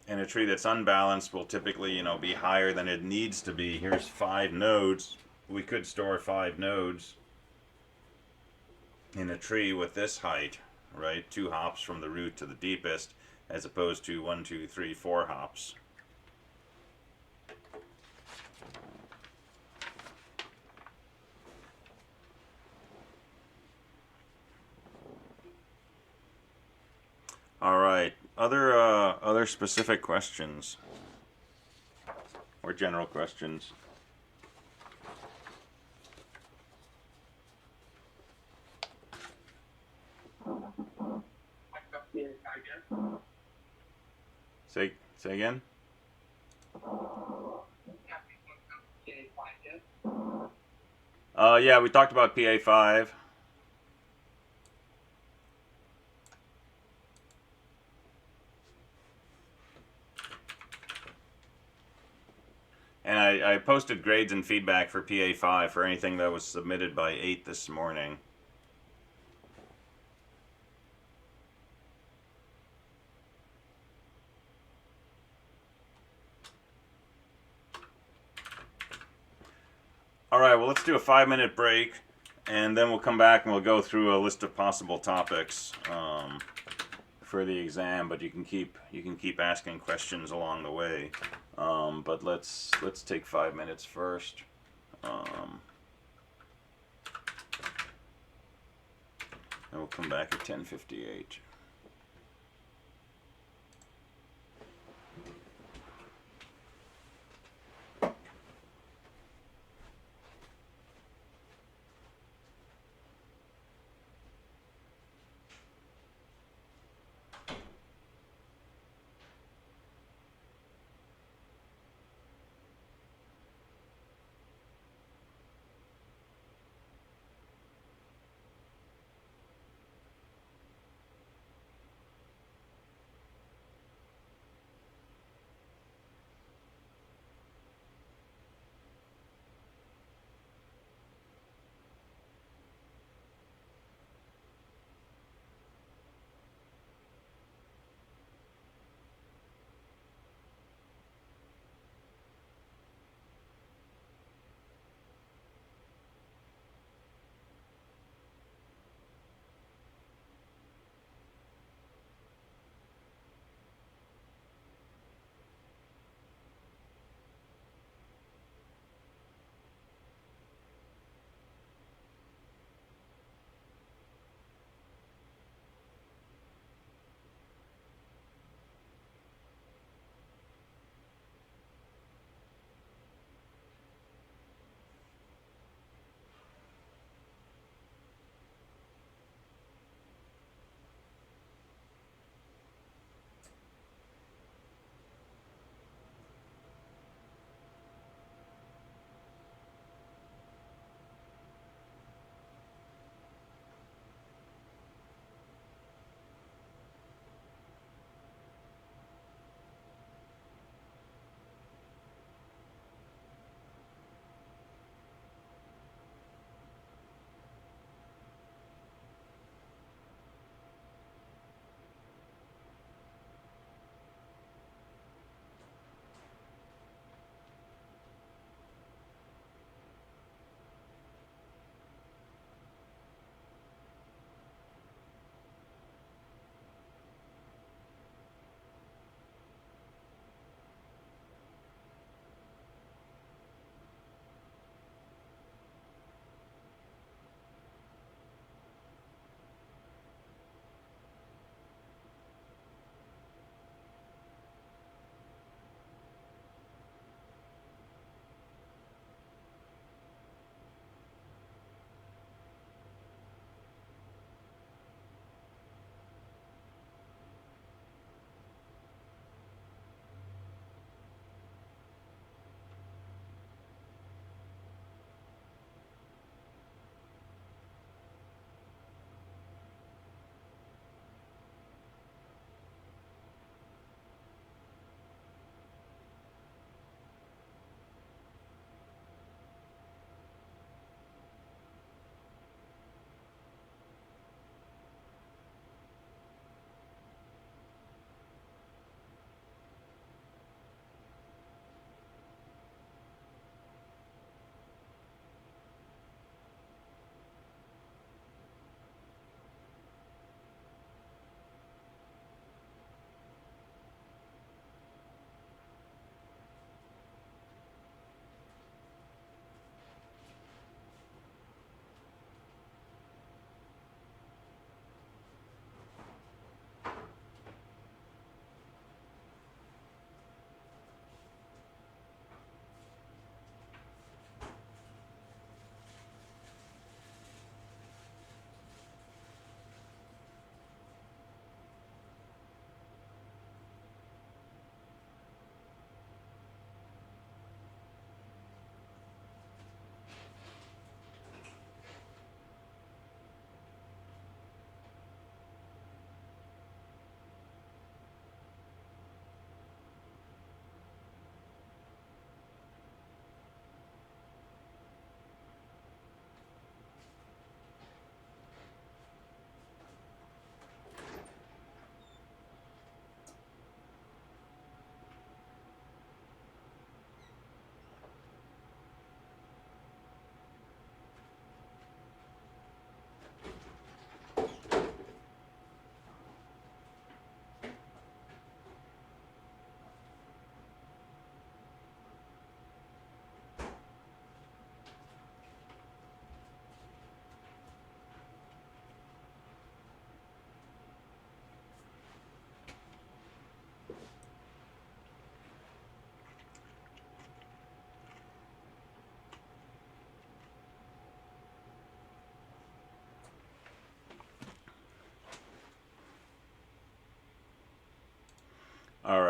And a tree that's unbalanced will typically, be higher than it needs to be. Here's 5 nodes. We could store 5 nodes in a tree with this height, right? 2 hops from the root to the deepest, as opposed to 1, 2, 3, 4 hops. All right. Other specific questions or general questions? Say again. Yeah, we talked about PA5. And I posted grades and feedback for PA5 for anything that was submitted by 8 this morning. All right, well, let's do a 5-minute break, and then we'll come back and we'll go through a list of possible topics for the exam. But you can keep asking questions along the way. But let's take 5 minutes first. And we'll come back at 10:58.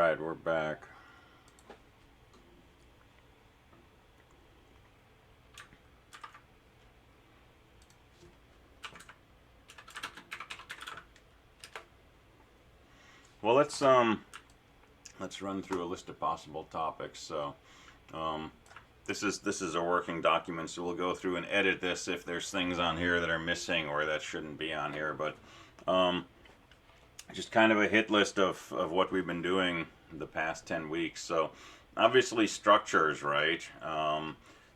Alright, we're back. Well, let's run through a list of possible topics. So this is a working document, so we'll go through and edit this if there's things on here that are missing or that shouldn't be on here. But just kind of a hit list of what we've been doing the past 10 weeks. So obviously structures, right?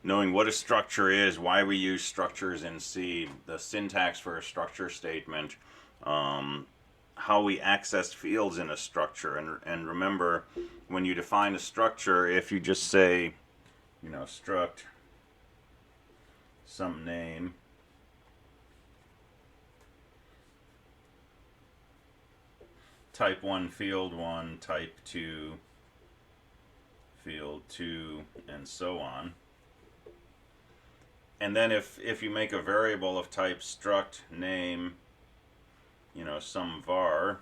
Knowing what a structure is, why we use structures in C, the syntax for a structure statement, how we access fields in a structure. And remember, when you define a structure, if you just say, you know, struct some name, type 1 field 1, type 2 field 2, and so on. And then if you make a variable of type struct name, you know, some var,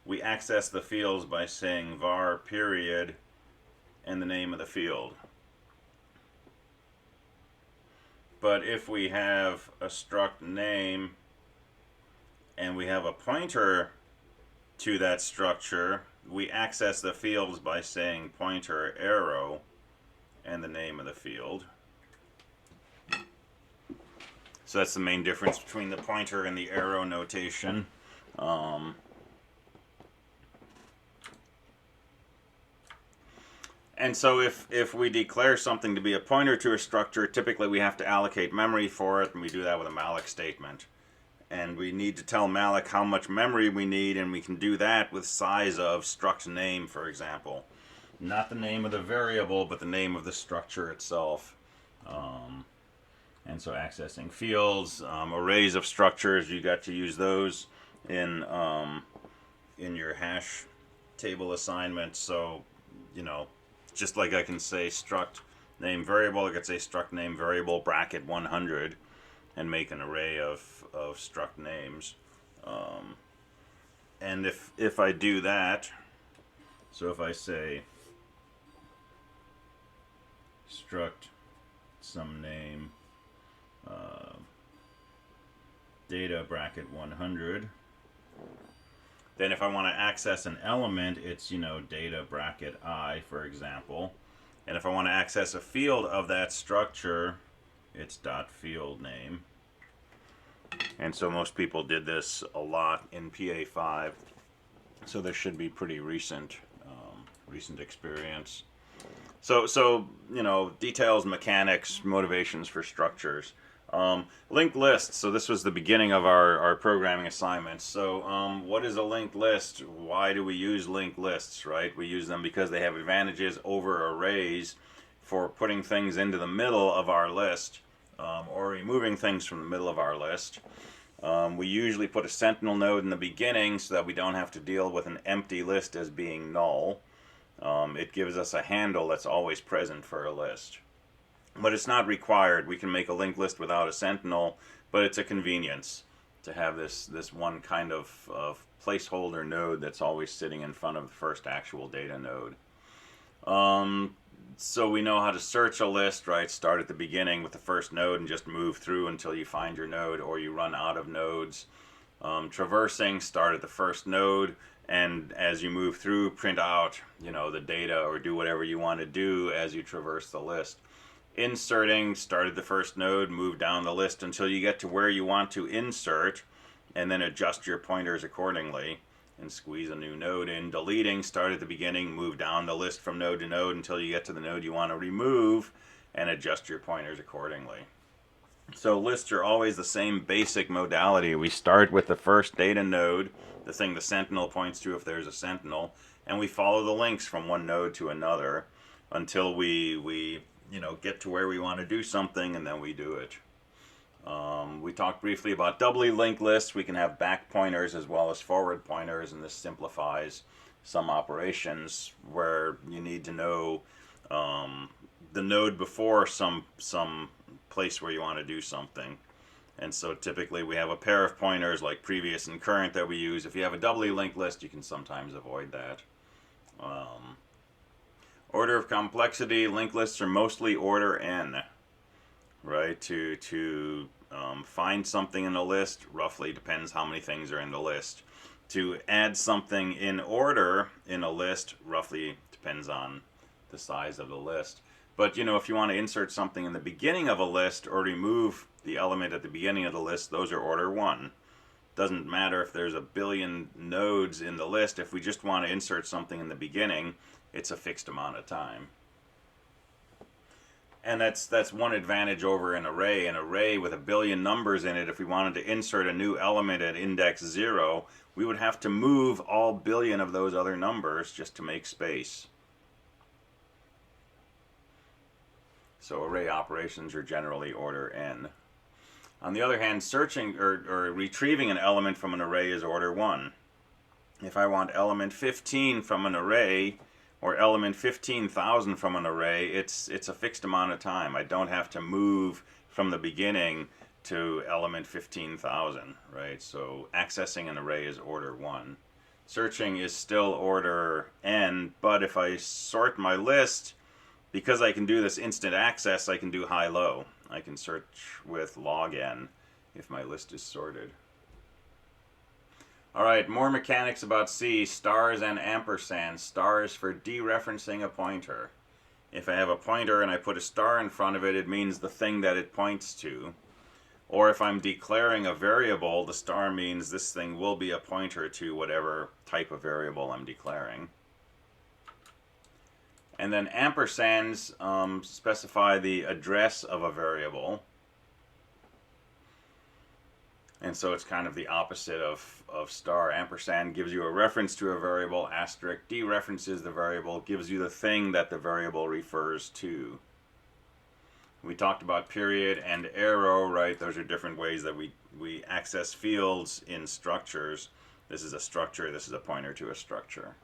we access the fields by saying var period and the name of the field. But if we have a struct name and we have a pointer to that structure, we access the fields by saying pointer arrow and the name of the field. So that's the main difference between the pointer and the arrow notation. And so if we declare something to be a pointer to a structure, typically we have to allocate memory for it, and we do that with a malloc statement. And we need to tell malloc how much memory we need, and we can do that with size of struct name, for example. Not the name of the variable, but the name of the structure itself. And so accessing fields, arrays of structures, you got to use those in your hash table assignment. So, you know, just like I can say struct name variable, I could say struct name variable bracket 100 and make an array of struct names. And if I do that, so if I say struct some name data bracket 100, then if I want to access an element, it's, you know, data bracket I, for example. And if I want to access a field of that structure, it's dot field name. And so most people did this a lot in PA5, so this should be pretty recent experience. So you know, details, mechanics, motivations for structures. Linked lists. So this was the beginning of our programming assignments. So what is a linked list? Why do we use linked lists, right? We use them because they have advantages over arrays for putting things into the middle of our list, or removing things from the middle of our list. We usually put a sentinel node in the beginning so that we don't have to deal with an empty list as being null. It gives us a handle that's always present for a list. But it's not required. We can make a linked list without a sentinel, but it's a convenience to have this one kind of placeholder node that's always sitting in front of the first actual data node. So we know how to search a list, right? Start at the beginning with the first node and just move through until you find your node or you run out of nodes. Traversing, start at the first node, and as you move through, print out, you know, the data or do whatever you want to do as you traverse the list. Inserting, start at the first node, move down the list until you get to where you want to insert, and then adjust your pointers accordingly and squeeze a new node in. Deleting, start at the beginning, move down the list from node to node until you get to the node you want to remove, and adjust your pointers accordingly. So lists are always the same basic modality. We start with the first data node, the thing the sentinel points to if there's a sentinel, and we follow the links from one node to another until we you know, get to where we want to do something, and then we do it. We talked briefly about doubly linked lists. We can have back pointers as well as forward pointers, and this simplifies some operations where you need to know the node before some place where you want to do something. And so typically we have a pair of pointers like previous and current that we use. If you have a doubly linked list, you can sometimes avoid that. Order of complexity, linked lists are mostly order n, right? To find something in a list, roughly depends how many things are in the list. To add something in order in a list, roughly depends on the size of the list. But if you want to insert something in the beginning of a list or remove the element at the beginning of the list, those are order 1. Doesn't matter if there's a billion nodes in the list. If we just want to insert something in the beginning, it's a fixed amount of time. And that's one advantage over an array. An array with a billion numbers in it, if we wanted to insert a new element at index 0, we would have to move all billion of those other numbers just to make space. So array operations are generally order n. On the other hand, searching or retrieving an element from an array is order 1. If I want element 15 from an array, or element 15,000 from an array, it's a fixed amount of time. I don't have to move from the beginning to element 15,000, right? So accessing an array is order 1. Searching is still order n, but if I sort my list, because I can do this instant access, I can do high-low. I can search with log n if my list is sorted. Alright, more mechanics about C. Stars and ampersand. Stars for dereferencing a pointer. If I have a pointer and I put a star in front of it, it means the thing that it points to. Or if I'm declaring a variable, the star means this thing will be a pointer to whatever type of variable I'm declaring. And then ampersands specify the address of a variable. And so it's kind of the opposite of star. Ampersand gives you a reference to a variable. Asterisk dereferences the variable, gives you the thing that the variable refers to. We talked about period and arrow, right? Those are different ways that we access fields in structures. This is a structure, this is a pointer to a structure.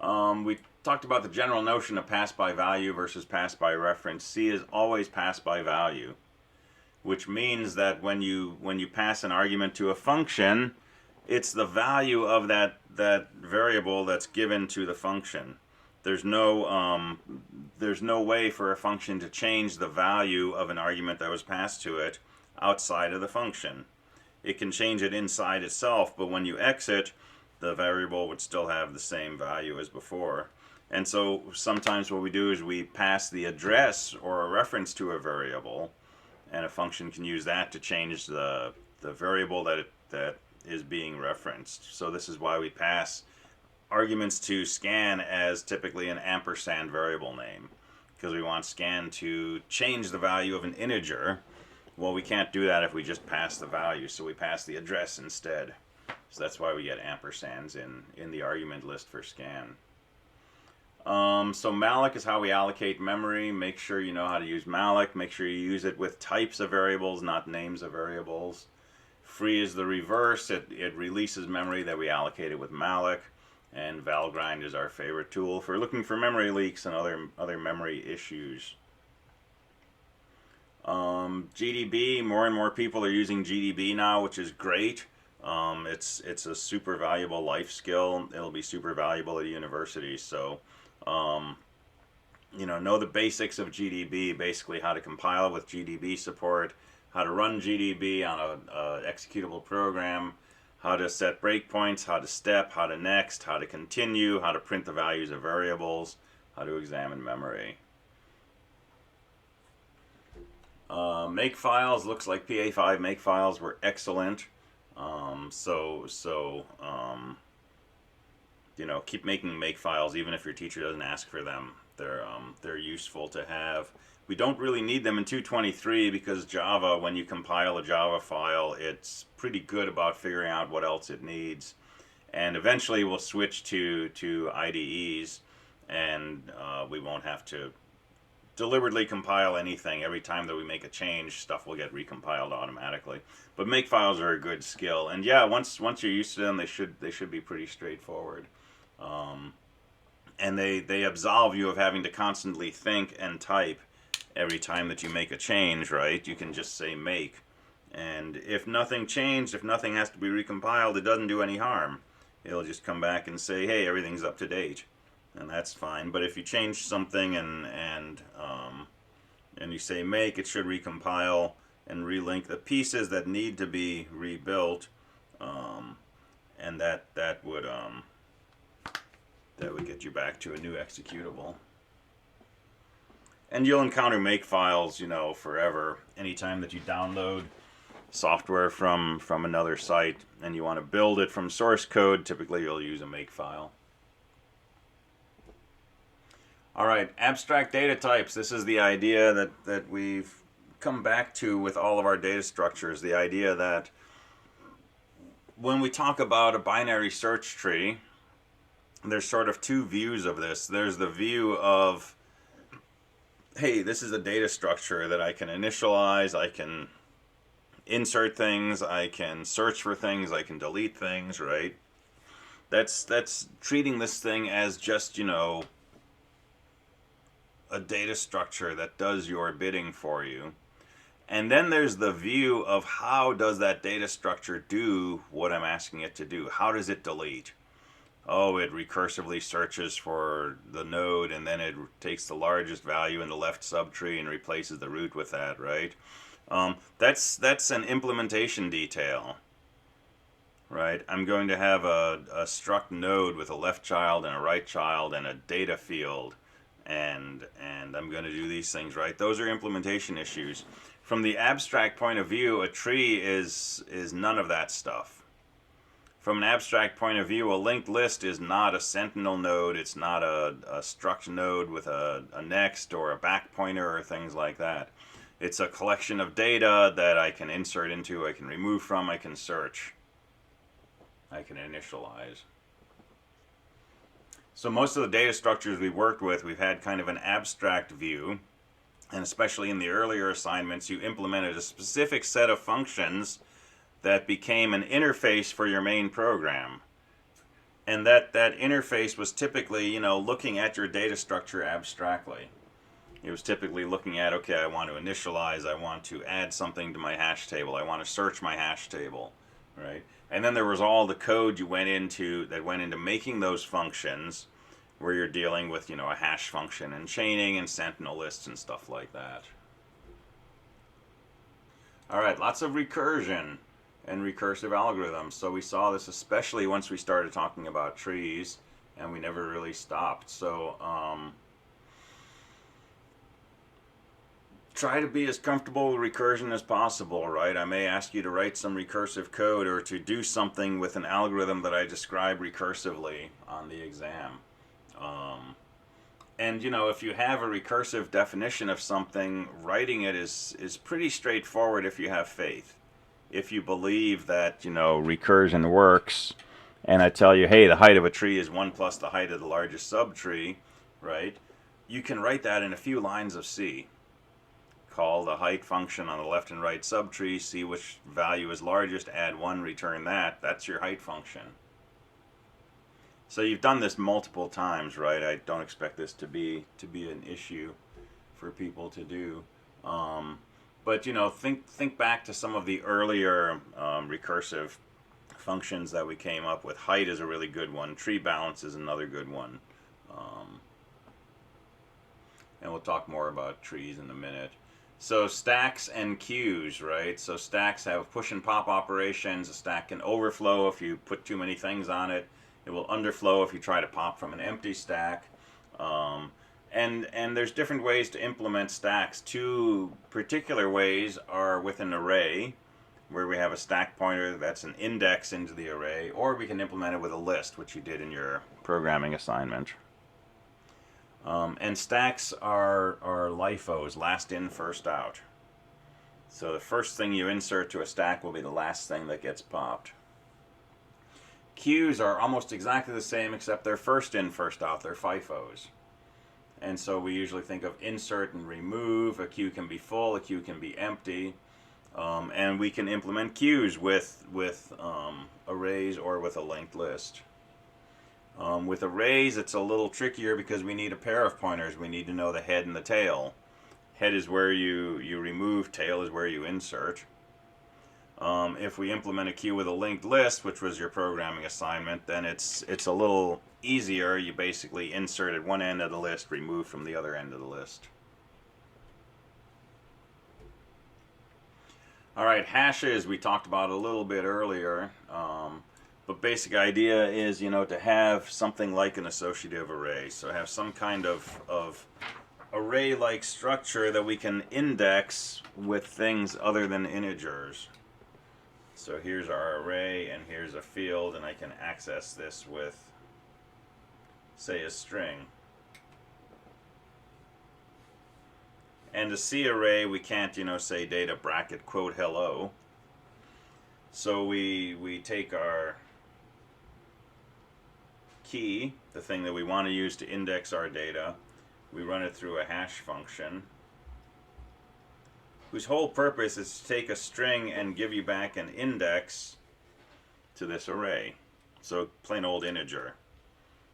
We talked about the general notion of pass by value versus pass by reference. C is always pass by value, which means that when you pass an argument to a function, it's the value of that variable that's given to the function. There's no way for a function to change the value of an argument that was passed to it outside of the function. It can change it inside itself, but when you exit, the variable would still have the same value as before. And so sometimes what we do is we pass the address or a reference to a variable, and a function can use that to change the variable that is being referenced. So this is why we pass arguments to scan as typically an ampersand variable name, because we want scan to change the value of an integer. Well, we can't do that if we just pass the value, so we pass the address instead. So that's why we get ampersands in the argument list for scan. So malloc is how we allocate memory. Make sure you know how to use malloc. Make sure you use it with types of variables, not names of variables. Free is the reverse. It releases memory that we allocated with malloc. And valgrind is our favorite tool for looking for memory leaks and other memory issues. GDB, more and more people are using GDB now, which is great. It's a super valuable life skill. It'll be super valuable at university. So, know the basics of GDB, basically how to compile with GDB support, how to run GDB on a executable program, how to set breakpoints, how to step, how to next, how to continue, how to print the values of variables, how to examine memory. Makefiles, looks like PA5 makefiles were excellent. Keep making makefiles even if your teacher doesn't ask for them. They're useful to have. We don't really need them in 223 because Java, when you compile a Java file, it's pretty good about figuring out what else it needs. And eventually we'll switch to IDEs, and we won't have to deliberately compile anything. Every time that we make a change, stuff will get recompiled automatically. But makefiles are a good skill, and yeah, once you're used to them, they should be pretty straightforward. And they absolve you of having to constantly think and type every time that you make a change, right? You can just say make, and if nothing changed, if nothing has to be recompiled, it doesn't do any harm. it'll just come back and say, hey, everything's up to date, and that's fine. But if you change something and you say make, it should recompile and relink the pieces that need to be rebuilt, and that would get you back to a new executable. And you'll encounter make files, forever. Anytime that you download software from another site and you want to build it from source code, typically you'll use a make file. All right, abstract data types. This is the idea that we've come back to with all of our data structures. The idea that when we talk about a binary search tree, there's sort of two views of this. There's the view of, hey, this is a data structure that I can initialize, I can insert things, I can search for things, I can delete things, right? That's treating this thing as just, a data structure that does your bidding for you. And then there's the view of how does that data structure do what I'm asking it to do? How does it delete? Oh, it recursively searches for the node, and then it takes the largest value in the left subtree and replaces the root with that, right? That's an implementation detail, right? I'm going to have a struct node with a left child and a right child and a data field, and I'm going to do these things, right? Those are implementation issues. From the abstract point of view, a tree is none of that stuff. From an abstract point of view, a linked list is not a sentinel node. It's not a struct node with a next or a back pointer or things like that. It's a collection of data that I can insert into, I can remove from, I can search, I can initialize. So most of the data structures we worked with, we've had kind of an abstract view, and especially in the earlier assignments, you implemented a specific set of functions that became an interface for your main program. And that interface was typically, looking at your data structure abstractly. It was typically looking at, okay, I want to initialize, I want to add something to my hash table, I want to search my hash table, right? And then there was all the code that went into making those functions, where you're dealing with, a hash function and chaining and sentinel lists and stuff like that. All right, lots of recursion and recursive algorithms. So we saw this especially once we started talking about trees, and we never really stopped. So try to be as comfortable with recursion as possible, right? I may ask you to write some recursive code or to do something with an algorithm that I describe recursively on the exam. And if you have a recursive definition of something, writing it is pretty straightforward if you have faith. If you believe that, recursion works, and I tell you, hey, the height of a tree is 1 plus the height of the largest subtree, right? You can write that in a few lines of C. Call the height function on the left and right subtree, see which value is largest, add 1, return that. That's your height function. So you've done this multiple times, right? I don't expect this to be an issue for people to do. But think back to some of the earlier recursive functions that we came up with. Height is a really good one. Tree balance is another good one. And we'll talk more about trees in a minute. So stacks and queues, right? So stacks have push and pop operations. A stack can overflow if you put too many things on it. It will underflow if you try to pop from an empty stack. And there's different ways to implement stacks. Two particular ways are with an array, where we have a stack pointer that's an index into the array, or we can implement it with a list, which you did in your programming assignment. And stacks are LIFOs, last in, first out. So the first thing you insert to a stack will be the last thing that gets popped. Queues are almost exactly the same, except they're first in, first out. They're FIFOs. And so we usually think of insert and remove. A queue can be full, a queue can be empty. And we can implement queues with arrays or with a linked list. With arrays, it's a little trickier because we need a pair of pointers. We need to know the head and the tail. Head is where you remove, tail is where you insert. If we implement a queue with a linked list, which was your programming assignment, then it's a little easier. You basically insert at one end of the list, remove from the other end of the list. All right, hashes we talked about a little bit earlier, but basic idea is, to have something like an associative array. So have some kind of array-like structure that we can index with things other than integers. So here's our array, and here's a field, and I can access this with, say, a string. And to see array, we can't, say data bracket quote hello. So we take our key, the thing that we want to use to index our data, we run it through a hash function, whose whole purpose is to take a string and give you back an index to this array. So plain old integer.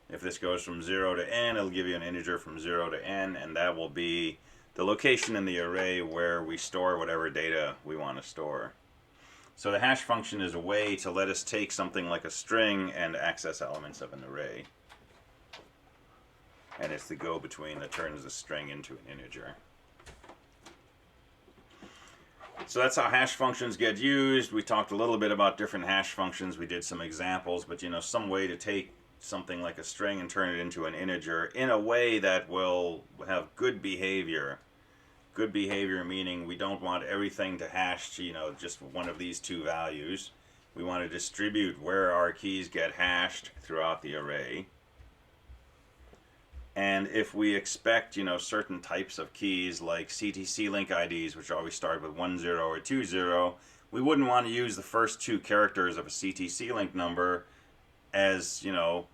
If this goes from 0 to n, it'll give you an integer from 0 to n, and that will be the location in the array where we store whatever data we want to store. So the hash function is a way to let us take something like a string and access elements of an array. And it's the go-between that turns the string into an integer. So that's how hash functions get used. We talked a little bit about different hash functions. We did some examples, but some way to take something like a string and turn it into an integer in a way that will have good behavior. Good behavior meaning we don't want everything to hash to, just one of these two values. We want to distribute where our keys get hashed throughout the array. And if we expect, certain types of keys like CTC link IDs, which always start with 10 or 20, we wouldn't want to use the first two characters of a CTC link number as, a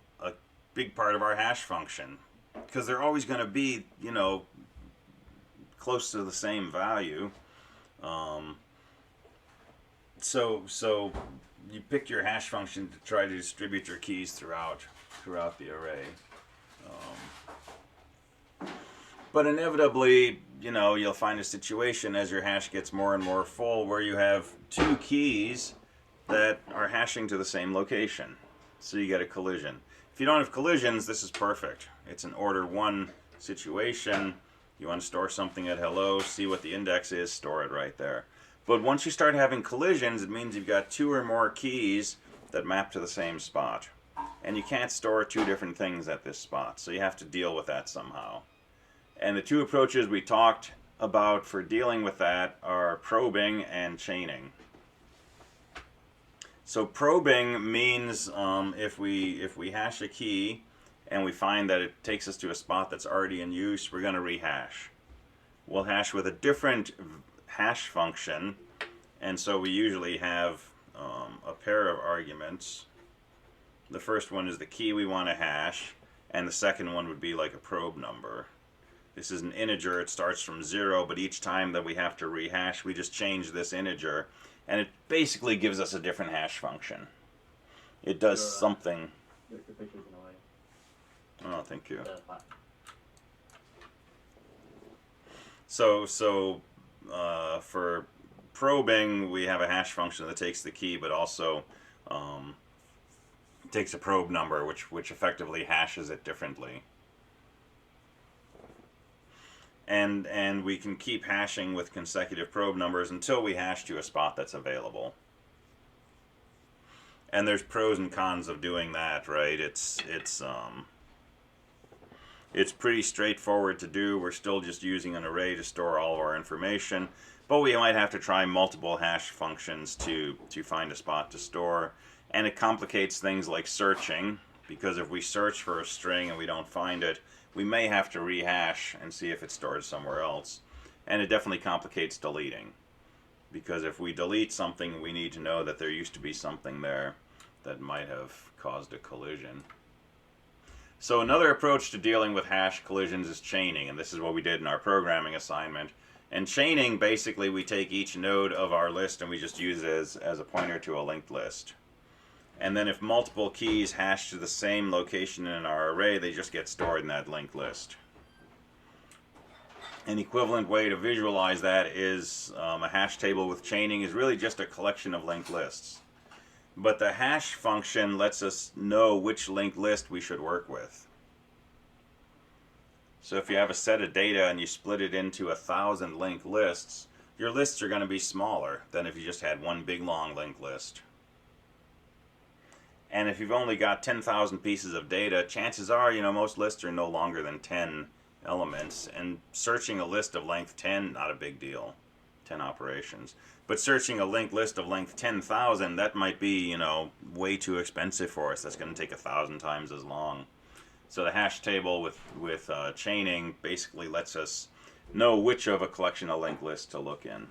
big part of our hash function. Because they're always going to be, close to the same value. So you pick your hash function to try to distribute your keys throughout the array. But inevitably, you'll find a situation as your hash gets more and more full where you have two keys that are hashing to the same location. So you get a collision. If you don't have collisions, this is perfect. It's an order 1 situation. You want to store something at hello, see what the index is, store it right there. But once you start having collisions, it means you've got two or more keys that map to the same spot. And you can't store two different things at this spot, so you have to deal with that somehow. And the two approaches we talked about for dealing with that are probing and chaining. So probing means if we hash a key and we find that it takes us to a spot that's already in use, we're going to rehash. We'll hash with a different hash function, and so we usually have a pair of arguments. The first one is the key we want to hash, and the second one would be like a probe number. This is an integer, it starts from 0, but each time that we have to rehash, we just change this integer, and it basically gives us a different hash function. It does something. The picture's in the way. Oh, thank you. Fine. So for probing, we have a hash function that takes the key, but also takes a probe number, which effectively hashes it differently. And we can keep hashing with consecutive probe numbers until we hash to a spot that's available. And there's pros and cons of doing that, right? It's pretty straightforward to do. We're still just using an array to store all of our information, but we might have to try multiple hash functions to find a spot to store. And it complicates things like searching, because if we search for a string and we don't find it, we may have to rehash and see if it's stored somewhere else. And it definitely complicates deleting, because if we delete something, we need to know that there used to be something there that might have caused a collision. So another approach to dealing with hash collisions is chaining, and this is what we did in our programming assignment. And chaining, basically, we take each node of our list and we just use it as a pointer to a linked list. And then if multiple keys hash to the same location in our array, they just get stored in that linked list. An equivalent way to visualize that is a hash table with chaining is really just a collection of linked lists. But the hash function lets us know which linked list we should work with. So if you have a set of data and you split it into 1,000 linked lists, your lists are going to be smaller than if you just had one big long linked list. And if you've only got 10,000 pieces of data, chances are, most lists are no longer than 10 elements. And searching a list of length 10, not a big deal. 10 operations. But searching a linked list of length 10,000, that might be, way too expensive for us. That's going to take 1,000 times as long. So the hash table with chaining basically lets us know which of a collection of linked lists to look in.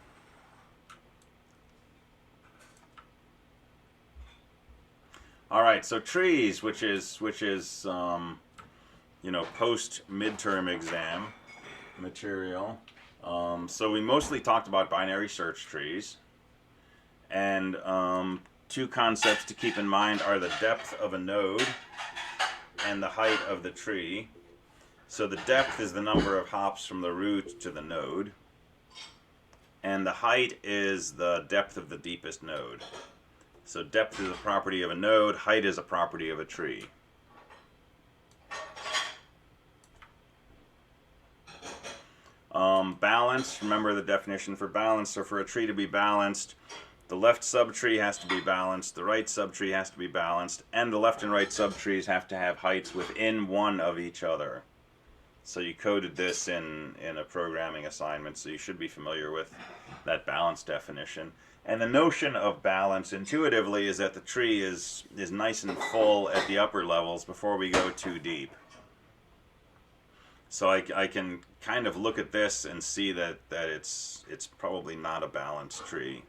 All right, so trees, which is post midterm exam material. So we mostly talked about binary search trees, and two concepts to keep in mind are the depth of a node and the height of the tree. So the depth is the number of hops from the root to the node, and the height is the depth of the deepest node. So depth is a property of a node, height is a property of a tree. Balance, remember the definition for balance. So for a tree to be balanced, the left subtree has to be balanced, the right subtree has to be balanced, and the left and right subtrees have to have heights within one of each other. So you coded this in a programming assignment, so you should be familiar with that balance definition. And the notion of balance intuitively is that the tree is nice and full at the upper levels before we go too deep. So I can kind of look at this and see that it's probably not a balanced tree.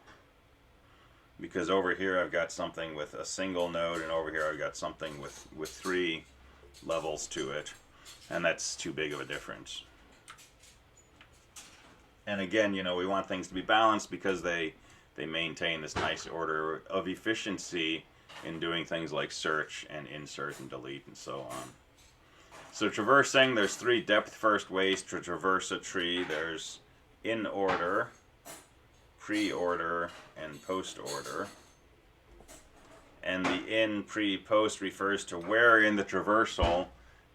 Because over here I've got something with a single node, and over here I've got something with 3 levels to it. And that's too big of a difference. And again, we want things to be balanced because they maintain this nice order of efficiency in doing things like search and insert and delete and so on. So traversing, there's 3 depth-first ways to traverse a tree. There's in order, pre-order, and post-order. And the in, pre, post refers to where in the traversal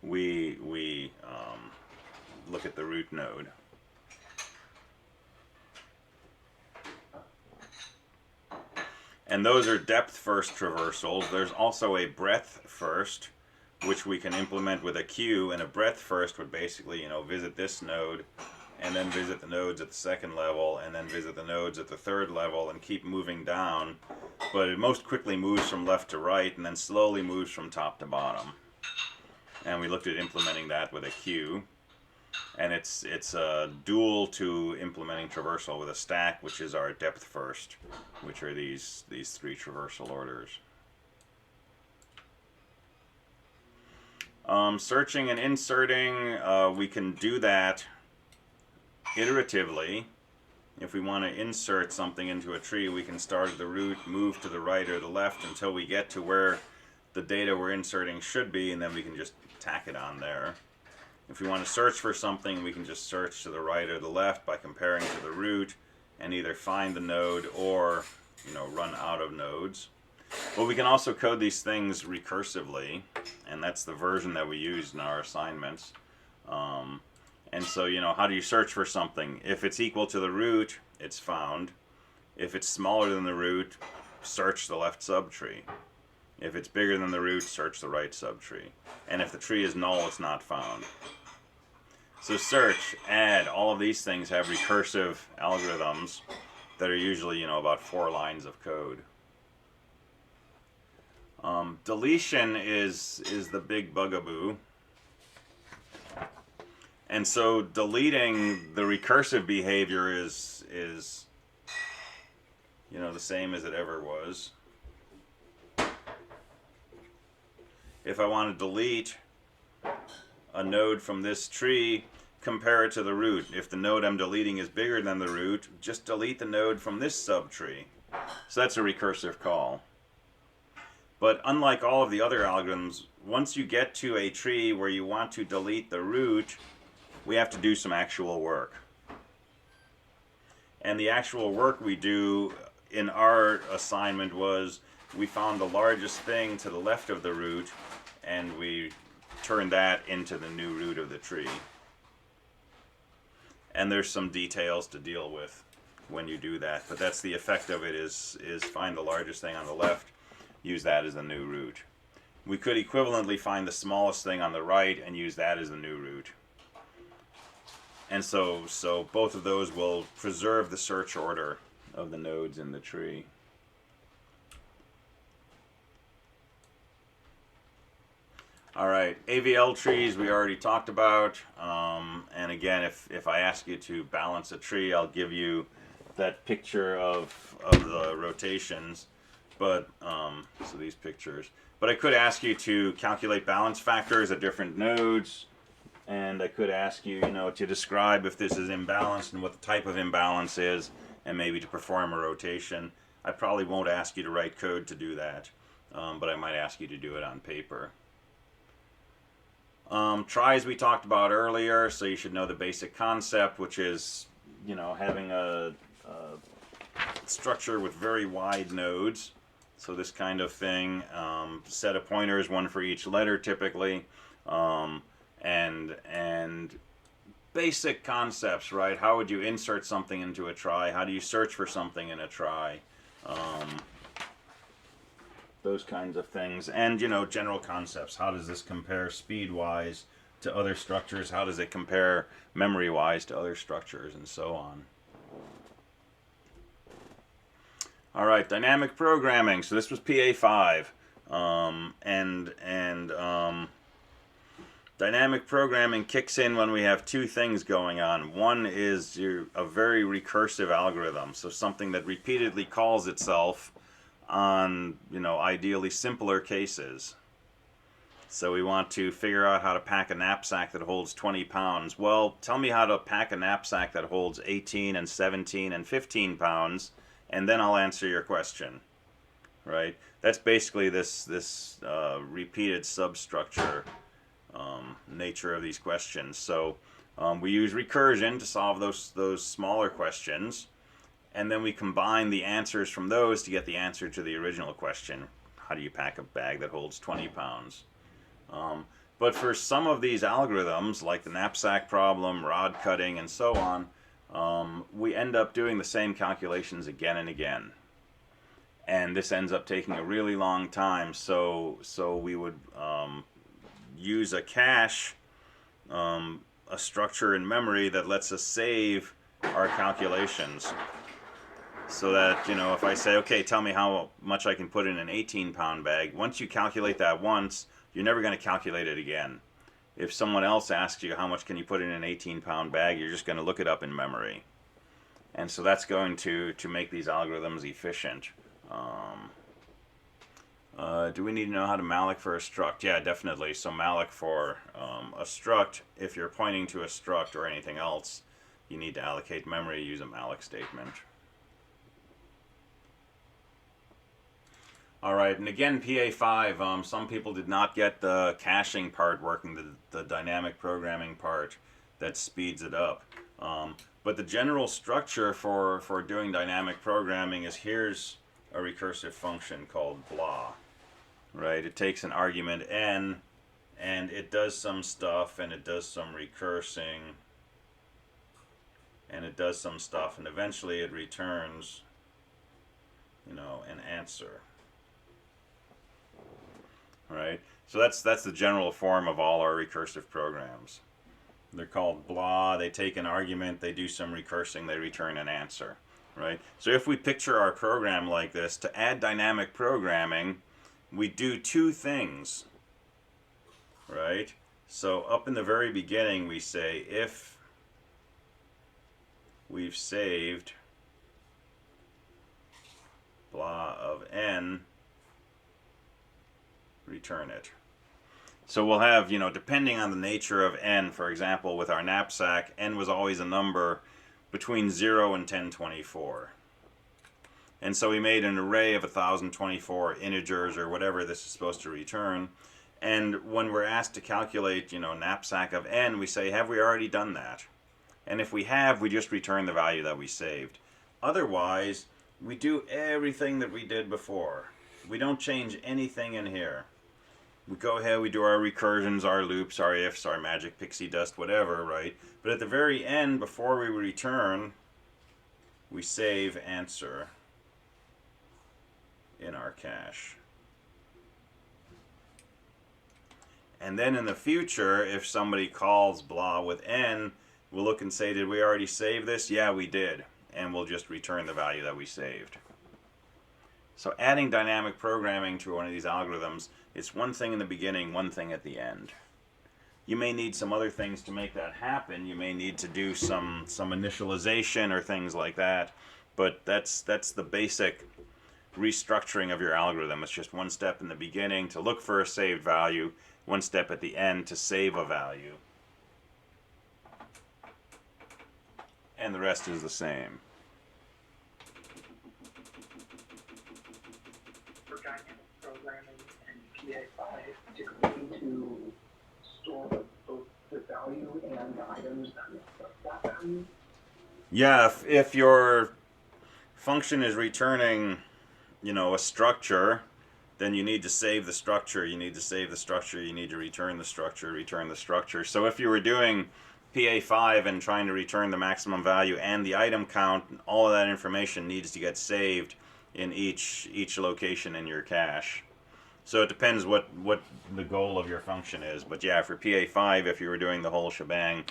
we look at the root node. And those are depth-first traversals. There's also a breadth-first, which we can implement with a queue, and a breadth-first would basically, visit this node, and then visit the nodes at the second level, and then visit the nodes at the third level, and keep moving down. But it most quickly moves from left to right, and then slowly moves from top to bottom. And we looked at implementing that with a queue. And it's a dual to implementing traversal with a stack, which is our depth first, which are these 3 traversal orders. Searching and inserting, we can do that iteratively. If we want to insert something into a tree, we can start at the root, move to the right or the left until we get to where the data we're inserting should be, and then we can just tack it on there. If we want to search for something, we can just search to the right or the left by comparing to the root and either find the node or, run out of nodes. But we can also code these things recursively, and that's the version that we use in our assignments. And so, how do you search for something? If it's equal to the root, it's found. If it's smaller than the root, search the left subtree. If it's bigger than the root, search the right subtree. And if the tree is null, it's not found. So search, add, all of these things have recursive algorithms that are usually, about 4 lines of code. Deletion is the big bugaboo. And so deleting the recursive behavior is the same as it ever was. If I want to delete a node from this tree, compare it to the root. If the node I'm deleting is bigger than the root, just delete the node from this subtree. So that's a recursive call. But unlike all of the other algorithms, once you get to a tree where you want to delete the root, we have to do some actual work. And the actual work we do in our assignment was we found the largest thing to the left of the root, and we turned that into the new root of the tree. And there's some details to deal with when you do that, but that's the effect of it, is find the largest thing on the left, use that as the new root. We could equivalently find the smallest thing on the right and use that as the new root. And so both of those will preserve the search order of the nodes in the tree. All right, AVL trees we already talked about. And again, if I ask you to balance a tree, I'll give you that picture of the rotations. But so these pictures. But I could ask you to calculate balance factors at different nodes. And I could ask you, to describe if this is imbalanced and what the type of imbalance is, and maybe to perform a rotation. I probably won't ask you to write code to do that, but I might ask you to do it on paper. Tries we talked about earlier, so you should know the basic concept, which is, having a structure with very wide nodes. So this kind of thing, set of pointers, one for each letter typically. And basic concepts, right? How would you insert something into a try? How do you search for something in a try? Those kinds of things. And, general concepts. How does this compare speed-wise to other structures? How does it compare memory-wise to other structures? And so on. All right, dynamic programming. So this was PA5. Dynamic programming kicks in when we have two things going on. One is a very recursive algorithm, so something that repeatedly calls itself on, ideally simpler cases. So we want to figure out how to pack a knapsack that holds 20 pounds. Well, tell me how to pack a knapsack that holds 18 and 17 and 15 pounds, and then I'll answer your question, right? That's basically this repeated substructure nature of these questions. So we use recursion to solve those smaller questions, and then we combine the answers from those to get the answer to the original question. How do you pack a bag that holds 20 pounds? But for some of these algorithms, like the knapsack problem, rod cutting, and so on, we end up doing the same calculations again and again. And this ends up taking a really long time, so we would use a cache, a structure in memory that lets us save our calculations. So that, if I say, okay, tell me how much I can put in an 18-pound bag, once you calculate that once, you're never going to calculate it again. If someone else asks you how much can you put in an 18-pound bag, you're just going to look it up in memory. And so that's going to make these algorithms efficient. Do we need to know how to malloc for a struct? Yeah, definitely. So malloc for a struct, if you're pointing to a struct or anything else, you need to allocate memory, use a malloc statement. All right, and again, PA5, some people did not get the caching part working, the dynamic programming part that speeds it up. But the general structure for doing dynamic programming is, here's a recursive function called blah, right? It takes an argument n, and it does some stuff, and it does some recursing, and it does some stuff, and eventually it returns, an answer. Right? So that's the general form of all our recursive programs. They're called blah, they take an argument, they do some recursing, they return an answer. Right? So if we picture our program like this, to add dynamic programming, we do two things. Right? So up in the very beginning we say, if we've saved blah of n, return it. So we'll have, depending on the nature of n, for example, with our knapsack, n was always a number between 0 and 1024. And so we made an array of 1024 integers or whatever this is supposed to return. And when we're asked to calculate, knapsack of n, we say, have we already done that? And if we have, we just return the value that we saved. Otherwise, we do everything that we did before. We don't change anything in here. We go ahead, we do our recursions, our loops, our ifs, our magic pixie dust, whatever, right? But at the very end, before we return, we save answer in our cache. And then in the future, if somebody calls blah with n, we'll look and say, did we already save this? Yeah, we did. And we'll just return the value that we saved. So adding dynamic programming to one of these algorithms, it's one thing in the beginning, one thing at the end. You may need some other things to make that happen. You may need to do some initialization or things like that. But that's the basic restructuring of your algorithm. It's just one step in the beginning to look for a saved value, one step at the end to save a value. And the rest is the same. For dynamic programming and PA5, typically to store both the value and the items that reflect that value? Yeah, if your function is returning, a structure, then you need to save the structure, you need to save the structure, you need to return the structure. So if you were doing PA5 and trying to return the maximum value and the item count, all of that information needs to get saved in each location in your cache. So it depends what the goal of your function is. But yeah, for PA5, if you were doing the whole shebang,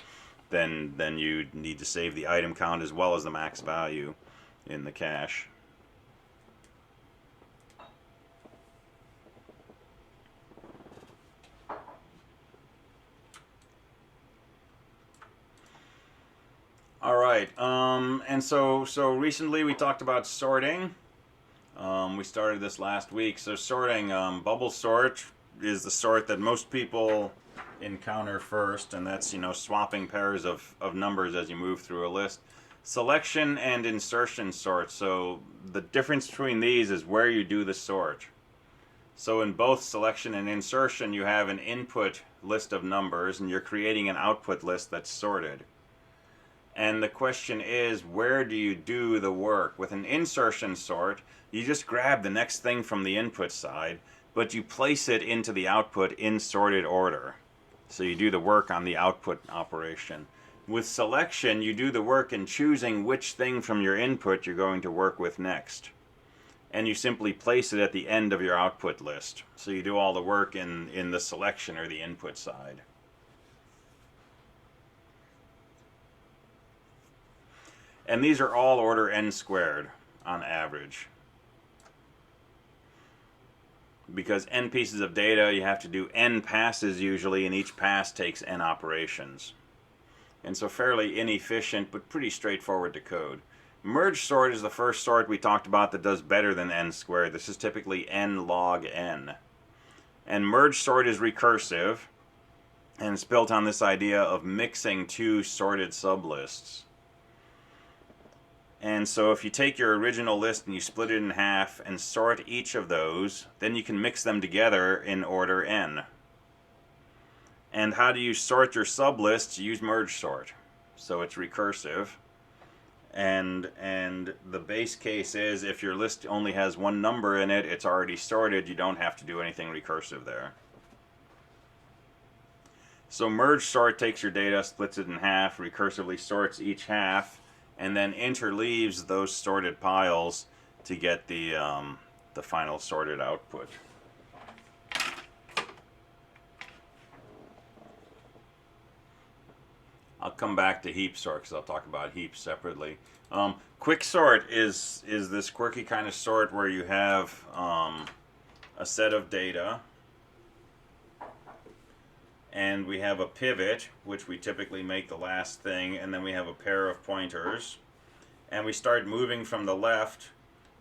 then you need to save the item count as well as the max value in the cache. All right, and so recently we talked about sorting. We started this last week. So sorting, bubble sort is the sort that most people encounter first, and that's swapping pairs of numbers as you move through a list. Selection and insertion sort. So the difference between these is where you do the sort. So in both selection and insertion, you have an input list of numbers, and you're creating an output list that's sorted. And the question is, where do you do the work? With an insertion sort, you just grab the next thing from the input side, but you place it into the output in sorted order. So you do the work on the output operation. With selection, you do the work in choosing which thing from your input you're going to work with next. And you simply place it at the end of your output list. So you do all the work in the selection or the input side. And these are all order n squared on average. Because n pieces of data, you have to do n passes usually, and each pass takes n operations. And so fairly inefficient, but pretty straightforward to code. Merge sort is the first sort we talked about that does better than n squared. This is typically n log n. And merge sort is recursive, and it's built on this idea of mixing two sorted sublists. And so if you take your original list and you split it in half and sort each of those, then you can mix them together in order n. And how do you sort your sublists? You use merge sort. So it's recursive. And the base case is if your list only has one number in it, it's already sorted. You don't have to do anything recursive there. So merge sort takes your data, splits it in half, recursively sorts each half, and then interleaves those sorted piles to get the final sorted output. I'll come back to heap sort because I'll talk about heaps separately. Quick sort is this quirky kind of sort where you have a set of data, and we have a pivot, which we typically make the last thing, and then we have a pair of pointers, and we start moving from the left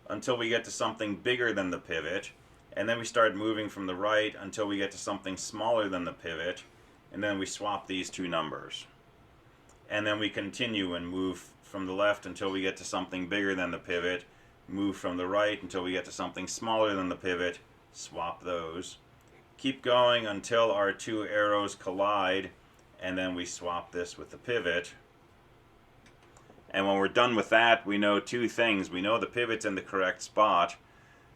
until we get to something bigger than the pivot, and then we start moving from the right until we get to something smaller than the pivot, and then we swap these two numbers. And then we continue and move from the left until we get to something bigger than the pivot, move from the right until we get to something smaller than the pivot, swap those. keep going until our two arrows collide, and then we swap this with the pivot. And when we're done with that, we know two things. We know the pivot's in the correct spot,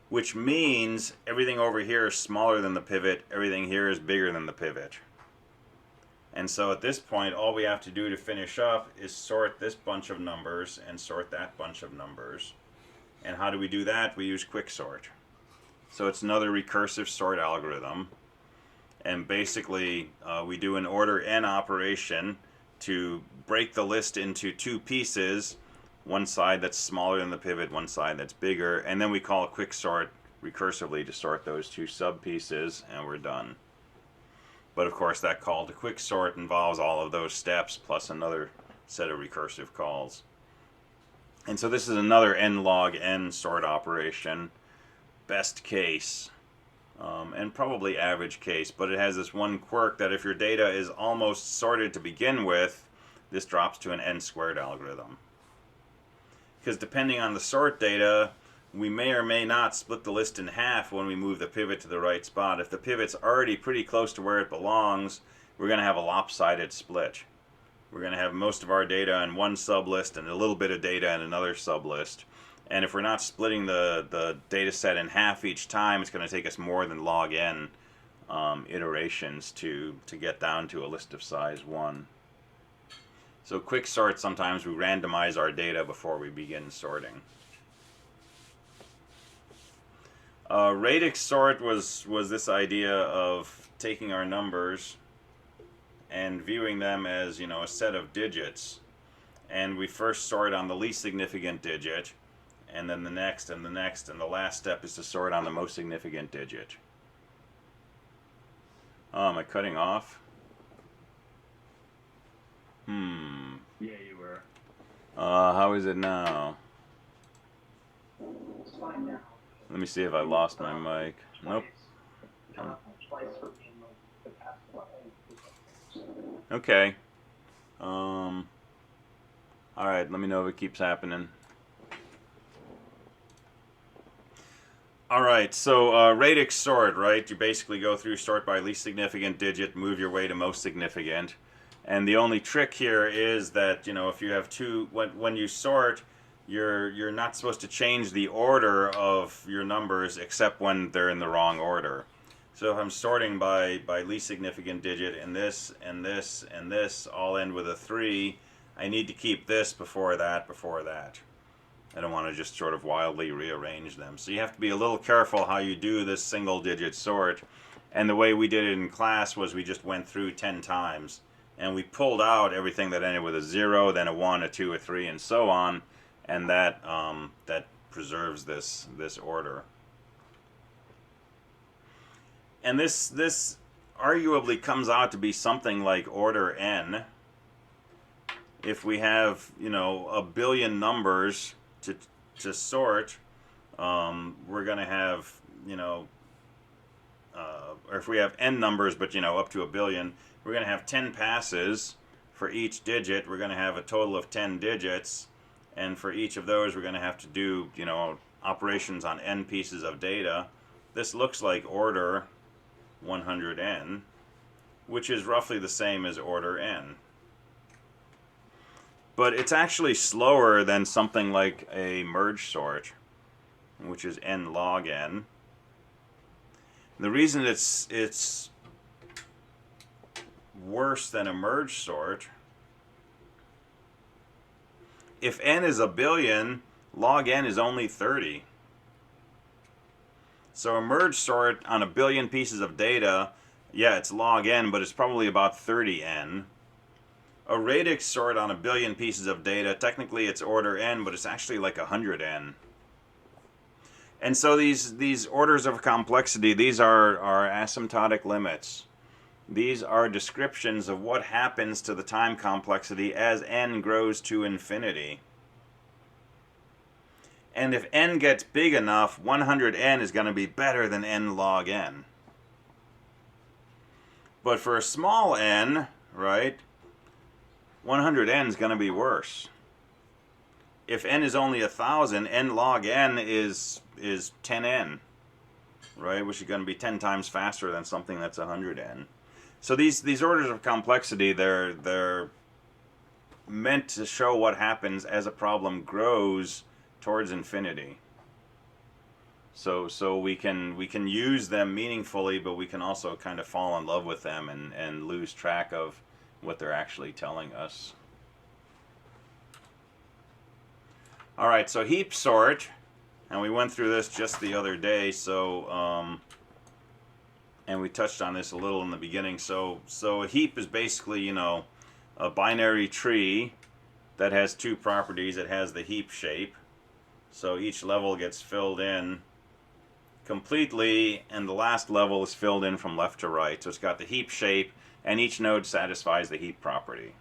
which means everything over here is smaller than the pivot, everything here is bigger than the pivot. And so at this point, all we have to do to finish up is sort this bunch of numbers and sort that bunch of numbers. And how do we do that? We use quicksort. So it's another recursive sort algorithm. And basically, we do an order n operation to break the list into two pieces, one side that's smaller than the pivot, one side that's bigger, and then we call quicksort recursively to sort those two sub pieces, and we're done. But of course, that call to quicksort involves all of those steps plus another set of recursive calls. And so this is another n log n sort operation, best case. And probably average case, but it has this one quirk that if your data is almost sorted to begin with, this drops to an n squared algorithm. Because depending on the sort data, we may or may not split the list in half when we move the pivot to the right spot. If the pivot's already pretty close to where it belongs, we're going to have a lopsided split. We're going to have most of our data in one sublist and a little bit of data in another sublist. And if we're not splitting the data set in half each time, it's going to take us more than log n iterations to get down to a list of size 1. So quicksort, sometimes we randomize our data before we begin sorting. Radix sort was this idea of taking our numbers and viewing them as, a set of digits. And we first sort on the least significant digit, and then the next, and the next, and the last step is to sort on the most significant digit. Oh, am I cutting off? Yeah, you were. How is it now? It's fine now. Let me see if I lost my mic. Nope. Twice for being like the past one. Okay. Alright, let me know if it keeps happening. Alright, so radix sort, right? You basically go through sort by least significant digit, move your way to most significant. And the only trick here is that, if you have two, when you sort, you're not supposed to change the order of your numbers except when they're in the wrong order. So if I'm sorting by least significant digit and this and this and this all end with a 3, I need to keep this before that, before that. I don't want to just sort of wildly rearrange them. So you have to be a little careful how you do this single digit sort. And the way we did it in class was we just went through 10 times. And we pulled out everything that ended with a 0, then a 1, a 2, a 3, and so on. And that preserves this order. And this arguably comes out to be something like order n. If we have, a billion numbers to sort, we're going to have, or if we have n numbers, but, up to a billion, we're going to have 10 passes for each digit. We're going to have a total of 10 digits. And for each of those, we're going to have to do, operations on n pieces of data. This looks like order 100n, which is roughly the same as order n. But it's actually slower than something like a merge sort, which is n log n. The reason it's worse than a merge sort, if n is a billion, log n is only 30. So a merge sort on a billion pieces of data, yeah, it's log n, but it's probably about 30n. A radix sort on a billion pieces of data, technically it's order n, but it's actually like 100n. And so these orders of complexity, these are asymptotic limits. These are descriptions of what happens to the time complexity as n grows to infinity. And if n gets big enough, 100n is going to be better than n log n. But for a small n, right, 100n is going to be worse. If n is only 1,000, n log n is 10n. right? Which is going to be 10 times faster than something that's 100n. So these orders of complexity, they're meant to show what happens as a problem grows towards infinity. So we can use them meaningfully, but we can also kind of fall in love with them and lose track of what they're actually telling us. All right, so heap sort, and we went through this just the other day. So and we touched on this a little in the beginning. So a heap is basically, you know, a binary tree that has two properties. It has the heap shape, so each level gets filled in completely, and the last level is filled in from left to right. So it's got the heap shape, and each node satisfies the heap property.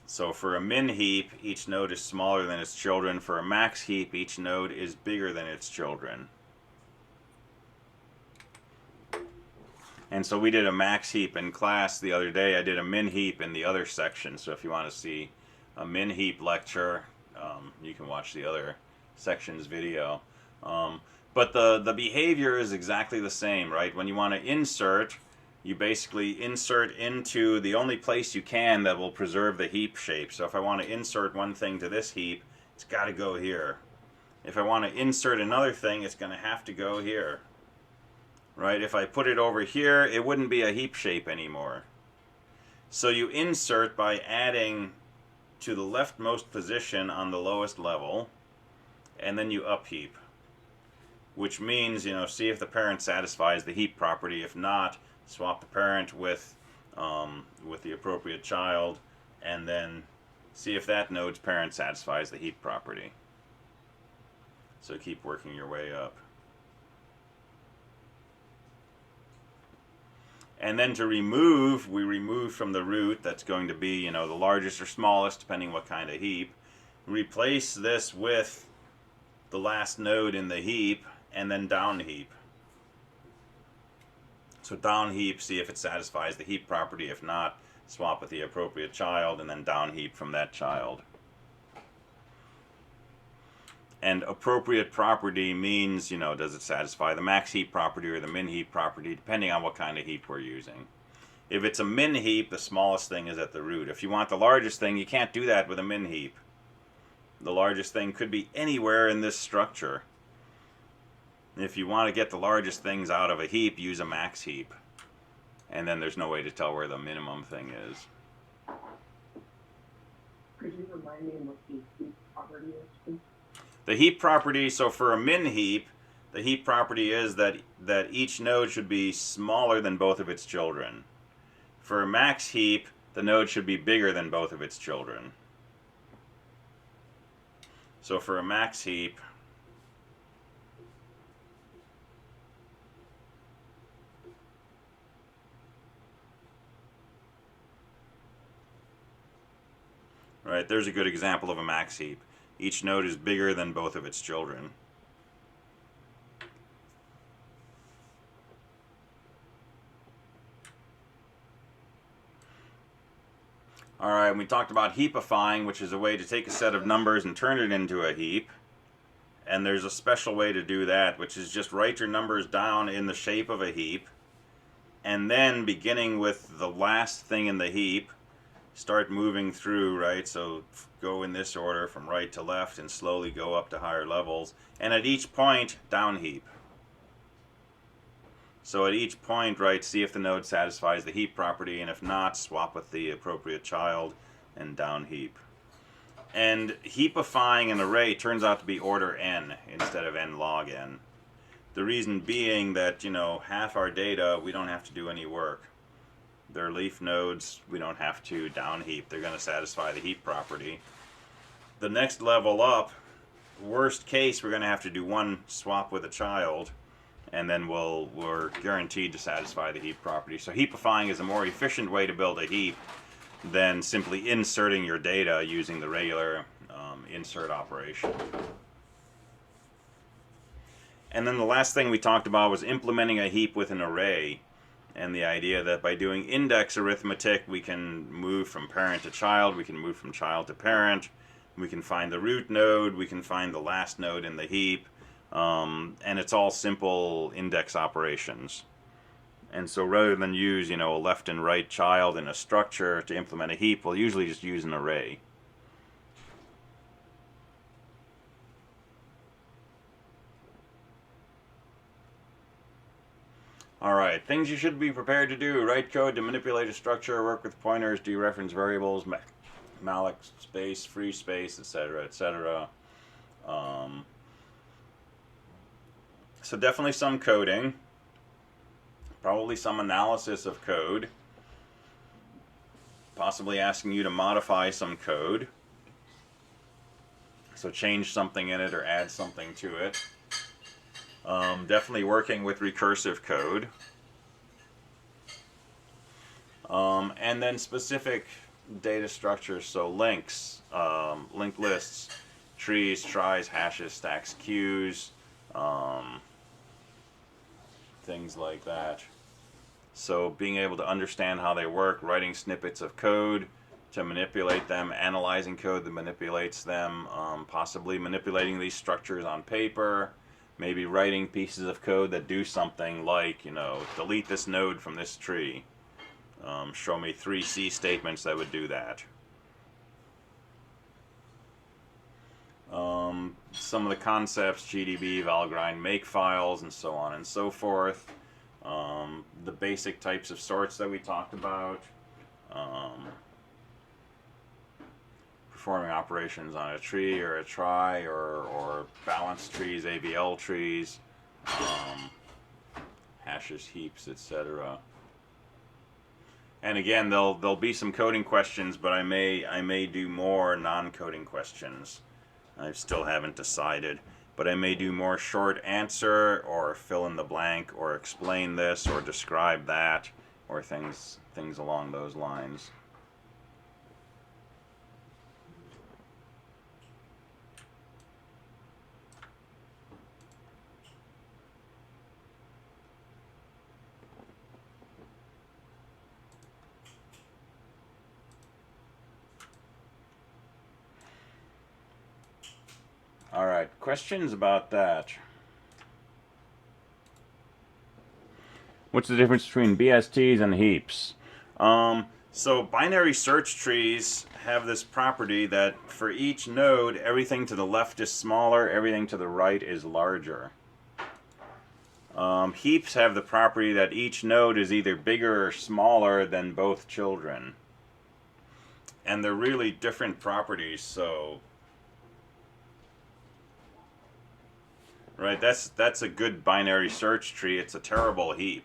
So for a min heap, each node is smaller than its children. For a max heap, each node is bigger than its children. And so we did a max heap in class the other day. I did a min heap in the other section. So if you want to see a min heap lecture, you can watch the other section's video. But the behavior is exactly the same, right? When you want to insert, you basically insert into the only place you can that will preserve the heap shape. So if I want to insert one thing to this heap, it's got to go here. If I want to insert another thing, it's going to have to go here. Right? If I put it over here, it wouldn't be a heap shape anymore. So you insert by adding to the leftmost position on the lowest level, and then you upheap. Which means, you know, see if the parent satisfies the heap property. If not, swap the parent with the appropriate child, and then see if that node's parent satisfies the heap property. So keep working your way up. And then to remove, we remove from the root, that's going to be, you know, the largest or smallest, depending what kind of heap. Replace this with the last node in the heap, and then down heap. So down heap, see if it satisfies the heap property. If not, swap with the appropriate child, and then down heap from that child. And appropriate property means, you know, does it satisfy the max heap property or the min heap property, depending on what kind of heap we're using. If it's a min heap, the smallest thing is at the root. If you want the largest thing, you can't do that with a min heap. The largest thing could be anywhere in this structure. If you want to get the largest things out of a heap, use a max heap. And then there's no way to tell where the minimum thing is. Could you remind me what the heap property is, please? The heap property, so for a min heap, the heap property is that each node should be smaller than both of its children. For a max heap, the node should be bigger than both of its children. So for a max heap, right, there's a good example of a max heap. Each node is bigger than both of its children. Alright, we talked about heapifying, which is a way to take a set of numbers and turn it into a heap. And there's a special way to do that, which is just write your numbers down in the shape of a heap. And then, beginning with the last thing in the heap, start moving through, right? So go in this order from right to left and slowly go up to higher levels. And at each point, down heap. So at each point, right, see if the node satisfies the heap property, and if not, swap with the appropriate child and down heap. And heapifying an array turns out to be order n instead of n log n. The reason being that, you know, half our data, we don't have to do any work. They're leaf nodes, we don't have to down heap. They're going to satisfy the heap property. The next level up, worst case, we're going to have to do one swap with a child, and then we're guaranteed to satisfy the heap property. So heapifying is a more efficient way to build a heap than simply inserting your data using the regular insert operation. And then the last thing we talked about was implementing a heap with an array, and the idea that by doing index arithmetic, we can move from parent to child, we can move from child to parent, we can find the root node, we can find the last node in the heap, and it's all simple index operations. And so rather than use, a left and right child in a structure to implement a heap, we'll usually just use an array. Alright, things you should be prepared to do. Write code to manipulate a structure, work with pointers, dereference variables, malloc space, free space, etc., etc. So definitely some coding. Probably some analysis of code. Possibly asking you to modify some code. So change something in it or add something to it. Definitely working with recursive code. And then specific data structures, so links, linked lists, trees, tries, hashes, stacks, queues, things like that. So being able to understand how they work, writing snippets of code to manipulate them, analyzing code that manipulates them, possibly manipulating these structures on paper, maybe writing pieces of code that do something like, delete this node from this tree. Show me 3 C statements that would do that. Some of the concepts, GDB, Valgrind, makefiles, and so on and so forth. The basic types of sorts that we talked about. Performing operations on a tree or a trie or balanced trees, AVL trees, hashes, heaps, etc. And again, there'll be some coding questions, but I may do more non-coding questions. I still haven't decided, but I may do more short answer or fill in the blank or explain this or describe that or things along those lines. Alright, questions about that? What's the difference between BSTs and heaps? So binary search trees have this property that for each node, everything to the left is smaller, everything to the right is larger. Heaps have the property that each node is either bigger or smaller than both children. And they're really different properties, so... Right, that's a good binary search tree. It's a terrible heap.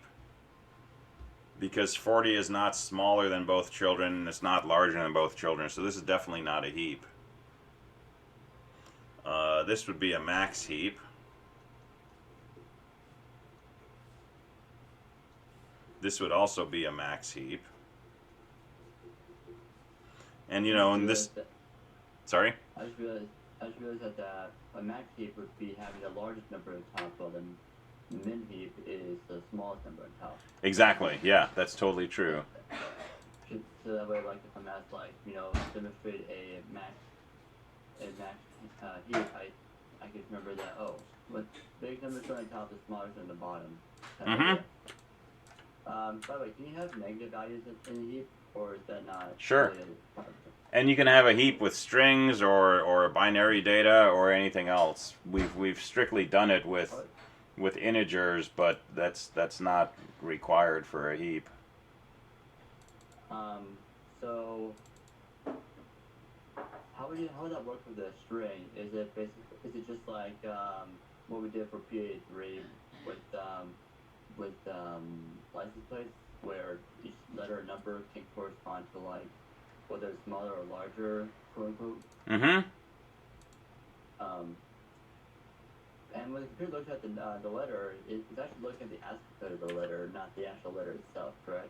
Because 40 is not smaller than both children, and it's not larger than both children, so this is definitely not a heap. This would be a max heap. This would also be a max heap. And in this... Sorry? I just realized that a max heap would be having the largest number on top, while the min heap is the smallest number on top. Exactly, yeah, that's totally true. So that way, like, if I'm asked, demonstrate a max heap, I could remember that, what big number on the top is smaller than the bottom. Mm-hmm. By the way, can you have negative values in a heap, or is that not? Sure. And you can have a heap with strings or binary data or anything else. We've strictly done it with integers, but that's not required for a heap. So how would that work with a string? Is it just like what we did for PA3 with license plates, where each letter or number can correspond to whether it's smaller or larger, quote unquote. Mm-hmm. And when the computer looks at the letter, it's actually looking at the ASCII code of the letter, not the actual letter itself, correct?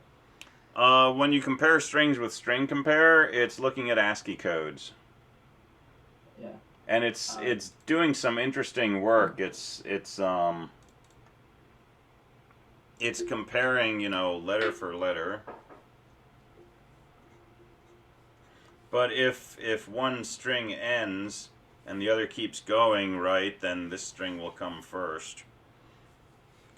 When you compare strings with string compare, it's looking at ASCII codes. Yeah. And it's doing some interesting work. It's comparing, letter for letter. But if one string ends and the other keeps going, right, then this string will come first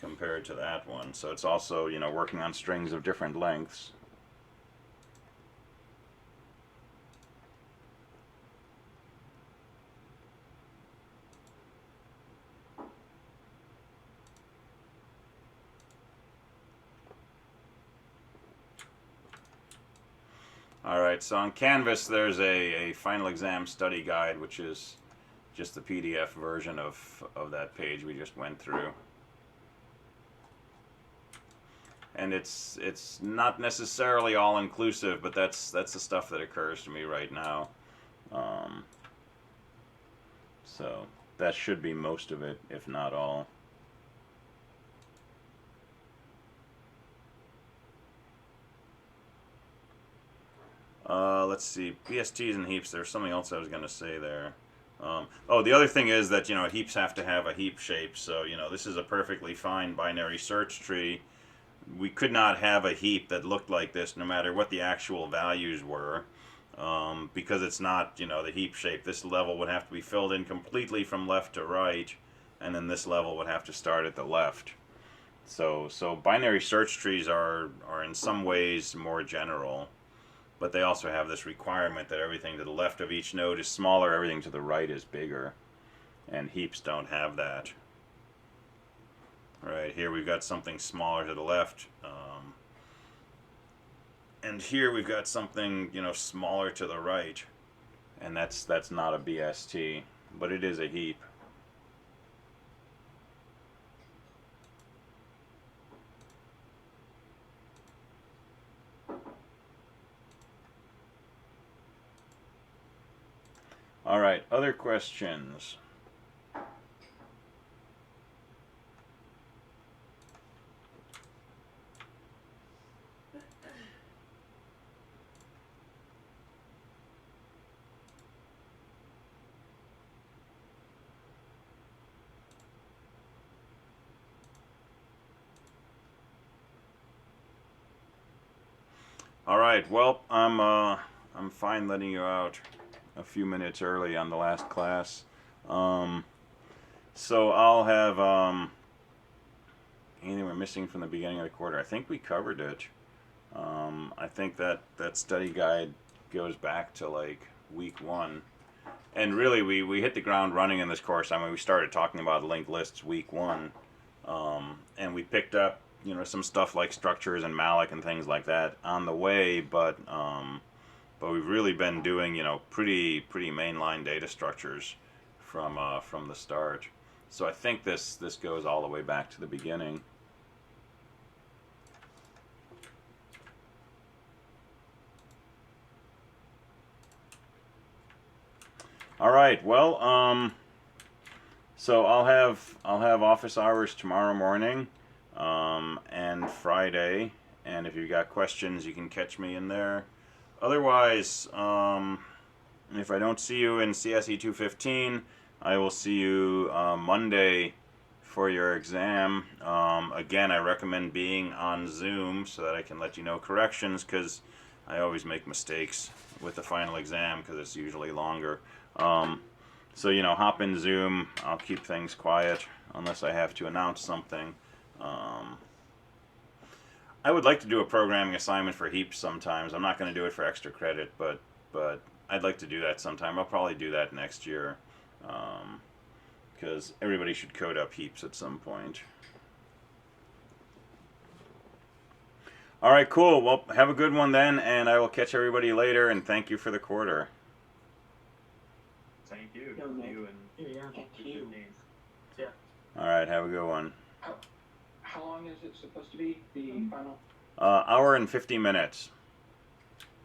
compared to that one. So it's also, you know, working on strings of different lengths. Alright, so on Canvas there's a final exam study guide, which is just the PDF version of that page we just went through. And it's not necessarily all inclusive, but that's the stuff that occurs to me right now. So that should be most of it, if not all. Let's see, BSTs and heaps, there's something else I was going to say there. Oh, the other thing is that, you know, heaps have to have a heap shape, so, you know, this is a perfectly fine binary search tree. We could not have a heap that looked like this no matter what the actual values were, because it's not, you know, the heap shape. This level would have to be filled in completely from left to right, and then this level would have to start at the left. So binary search trees are in some ways more general, but they also have this requirement that everything to the left of each node is smaller, everything to the right is bigger, and heaps don't have that. Right here we've got something smaller to the left, and here we've got something, you know, smaller to the right, and that's not a BST, but it is a heap. All right, other questions? All right, well, I'm fine letting you out a few minutes early on the last class. So I'll have anything we're missing from the beginning of the quarter. I think we covered it. I think that study guide goes back to like week 1. And really we hit the ground running in this course. I mean, we started talking about linked lists week 1. And we picked up, you know, some stuff like structures and malloc and things like that on the way, but we've really been doing, you know, pretty mainline data structures from the start. So I think this goes all the way back to the beginning. All right. Well, so I'll have office hours tomorrow morning, and Friday. And if you've got questions, you can catch me in there. Otherwise, if I don't see you in CSE215, I will see you Monday for your exam. Again, I recommend being on Zoom so that I can let you know corrections, because I always make mistakes with the final exam because it's usually longer. So, you know, hop in Zoom. I'll keep things quiet unless I have to announce something. I would like to do a programming assignment for heaps sometimes. I'm not going to do it for extra credit, but I'd like to do that sometime. I'll probably do that next year, because everybody should code up heaps at some point. All right, cool. Well, have a good one then, and I will catch everybody later, and thank you for the quarter. Thank you. No, no. You and Yeah, thank you. Yeah. All right, have a good one. How long is it supposed to be, the final? Hour and 50 minutes.